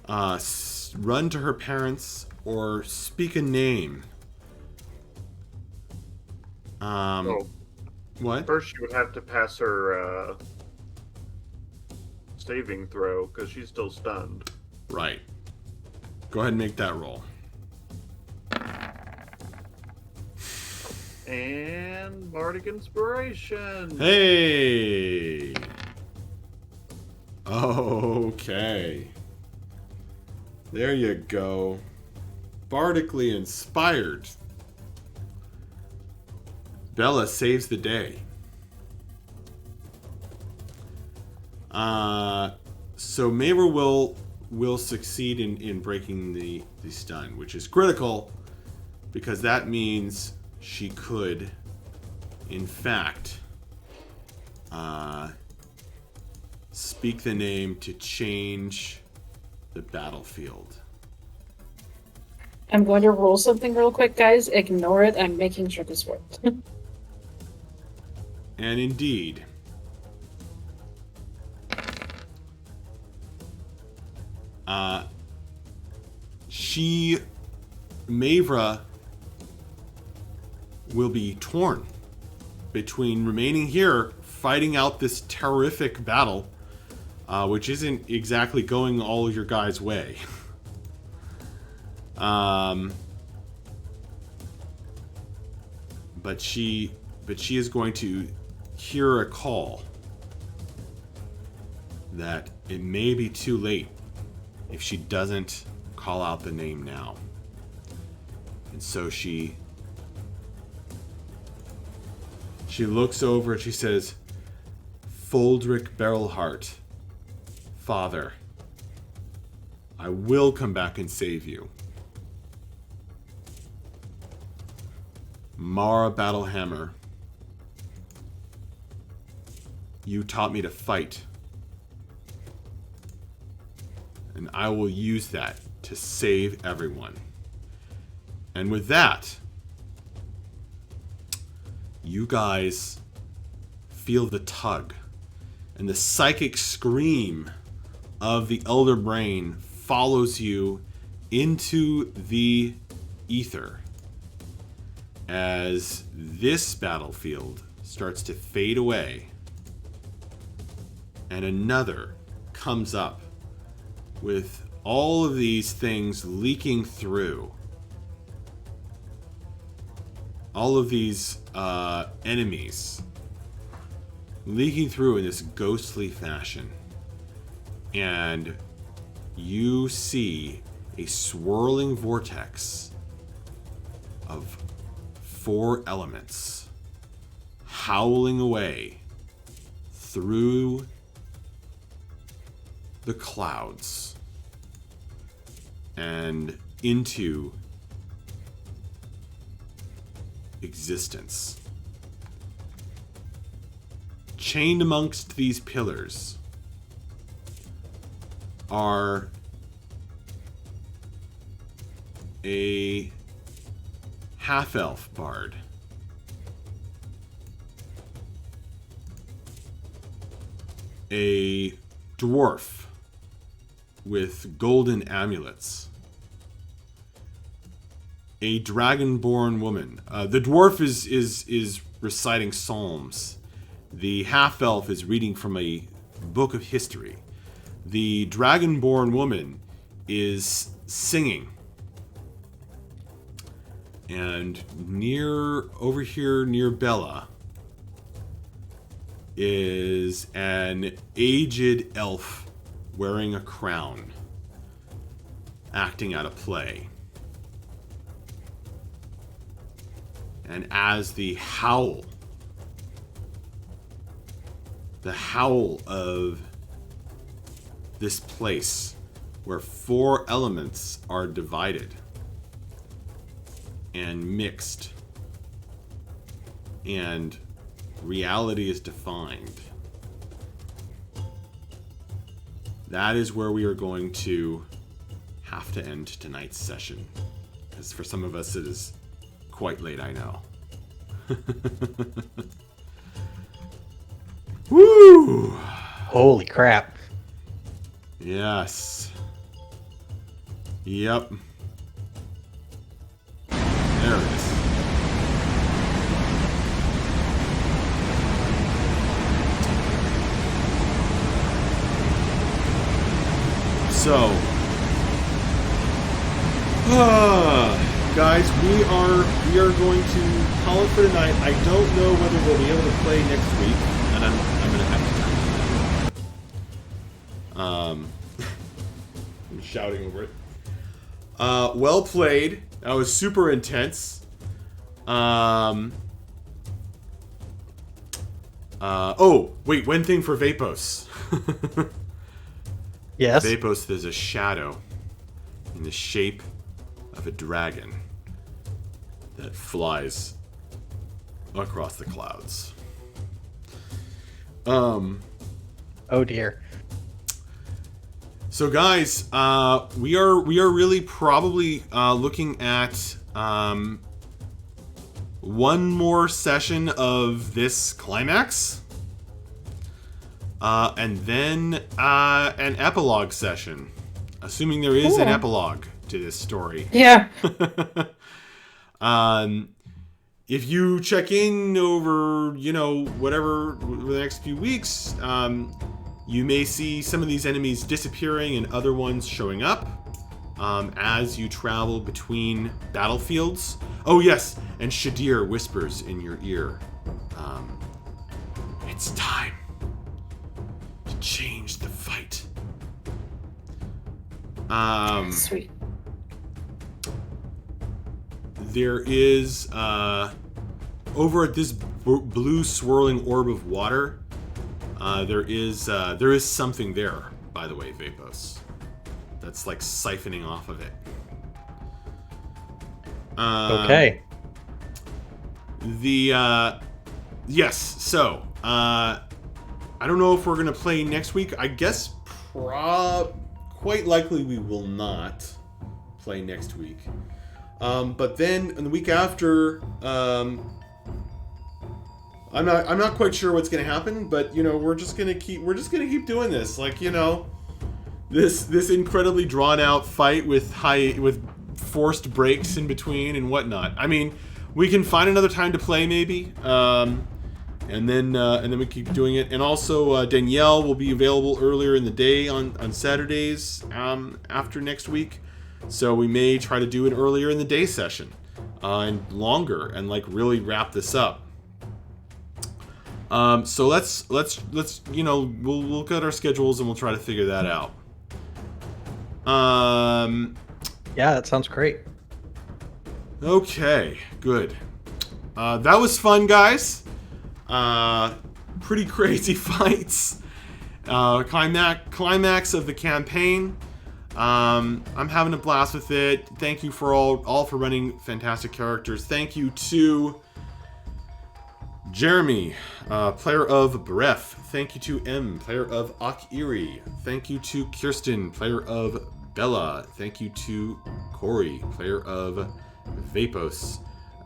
run to her parents or speak a name. Oh, What? first she would have to pass her saving throw because she's still stunned. Right. Go ahead and make that roll. And Bardic Inspiration. Hey! Okay. There you go. Bardically inspired. Bella saves the day. So Mavra will succeed in breaking the stun, which is critical because that means she could, in fact, speak the name to change the battlefield. I'm going to roll something real quick, guys. Ignore it. I'm making sure this works. And indeed, Mavra will be torn between remaining here, fighting out this terrific battle, which isn't exactly going all your guys' way. But she is going to hear a call that it may be too late if she doesn't call out the name now. And so she looks over and she says, Foldrick Barrelheart, Father, I will come back and save you. Mara Battlehammer, you taught me to fight. And I will use that to save everyone. And with that, you guys feel the tug. And the psychic scream of the Elder Brain follows you into the ether as this battlefield starts to fade away and another comes up with all of these things leaking through. All of these enemies leaking through in this ghostly fashion. and you see a swirling vortex of 4 elements howling away through the clouds and into existence. Chained amongst these pillars are a half-elf bard, a dwarf with golden amulets, a dragonborn woman. The dwarf is reciting psalms. The half-elf is reading from a book of history. The dragonborn woman is singing. And over here near Bella is an aged elf wearing a crown, acting out a play. And as the howl of this place where 4 elements are divided and mixed and reality is defined, that is where we are going to have to end tonight's session. Because for some of us it is quite late, I know. Woo! Holy crap. Yes. Yep. There it is. So, guys, we are going to call it for tonight. I don't know whether we'll be able to play next week, and I'm gonna have to. I'm shouting over it. Well played. That was super intense. Oh, wait, one thing for Vapos. Yes. Vapos, there's a shadow in the shape of a dragon that flies across the clouds. Oh dear. So guys, we are really probably looking at one more session of this climax, and then an epilogue session, assuming there is an epilogue to this story. Yeah. If you check in over, whatever the next few weeks, you may see some of these enemies disappearing and other ones showing up as you travel between battlefields. Oh yes, and Shadir whispers in your ear, it's time to change the fight. Sweet. There is, over at this blue swirling orb of water, there is something there, by the way, Vapos. That's like siphoning off of it. Okay. Yes, so, I don't know if we're going to play next week. I guess quite likely we will not play next week. But then in the week after, I'm not quite sure what's going to happen, but we're just going to keep doing this. Like, this incredibly drawn out fight with forced breaks in between and whatnot. I mean, we can find another time to play maybe. And then we keep doing it. And also Danielle will be available earlier in the day on Saturdays after next week. So we may try to do it earlier in the day session and longer and like really wrap this up. So let's we'll look at our schedules and we'll try to figure that out. Yeah, that sounds great. Okay, good. That was fun, guys. Pretty crazy fights. Climax of the campaign. I'm having a blast with it. Thank you for all for running fantastic characters. Thank you to Jeremy, player of Bref. Thank you to M, player of Akiri. Thank you to Kirsten, player of Bella. Thank you to Corey, player of Vapos.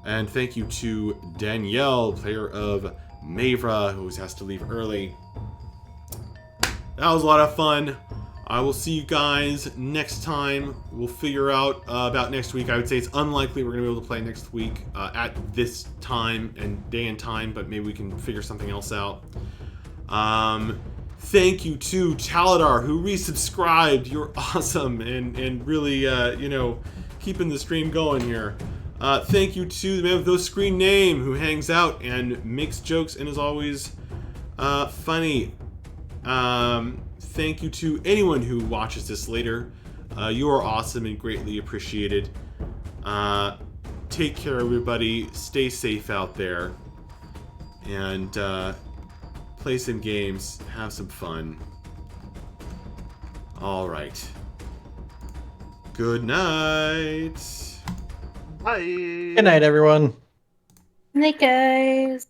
And thank you to Danielle, player of Mavra, who has to leave early. That was a lot of fun. I will see you guys next time. We'll figure out about next week. I would say it's unlikely we're going to be able to play next week at this time and day and time, but maybe we can figure something else out. Thank you to Taladar, who resubscribed. You're awesome and really, keeping the stream going here. Thank you to the man with no screen name, who hangs out and makes jokes and is always funny. Thank you to anyone who watches this later. You are awesome and greatly appreciated. Take care, everybody. Stay safe out there. And play some games. Have some fun. All right. Good night. Bye. Good night, everyone. Night, guys.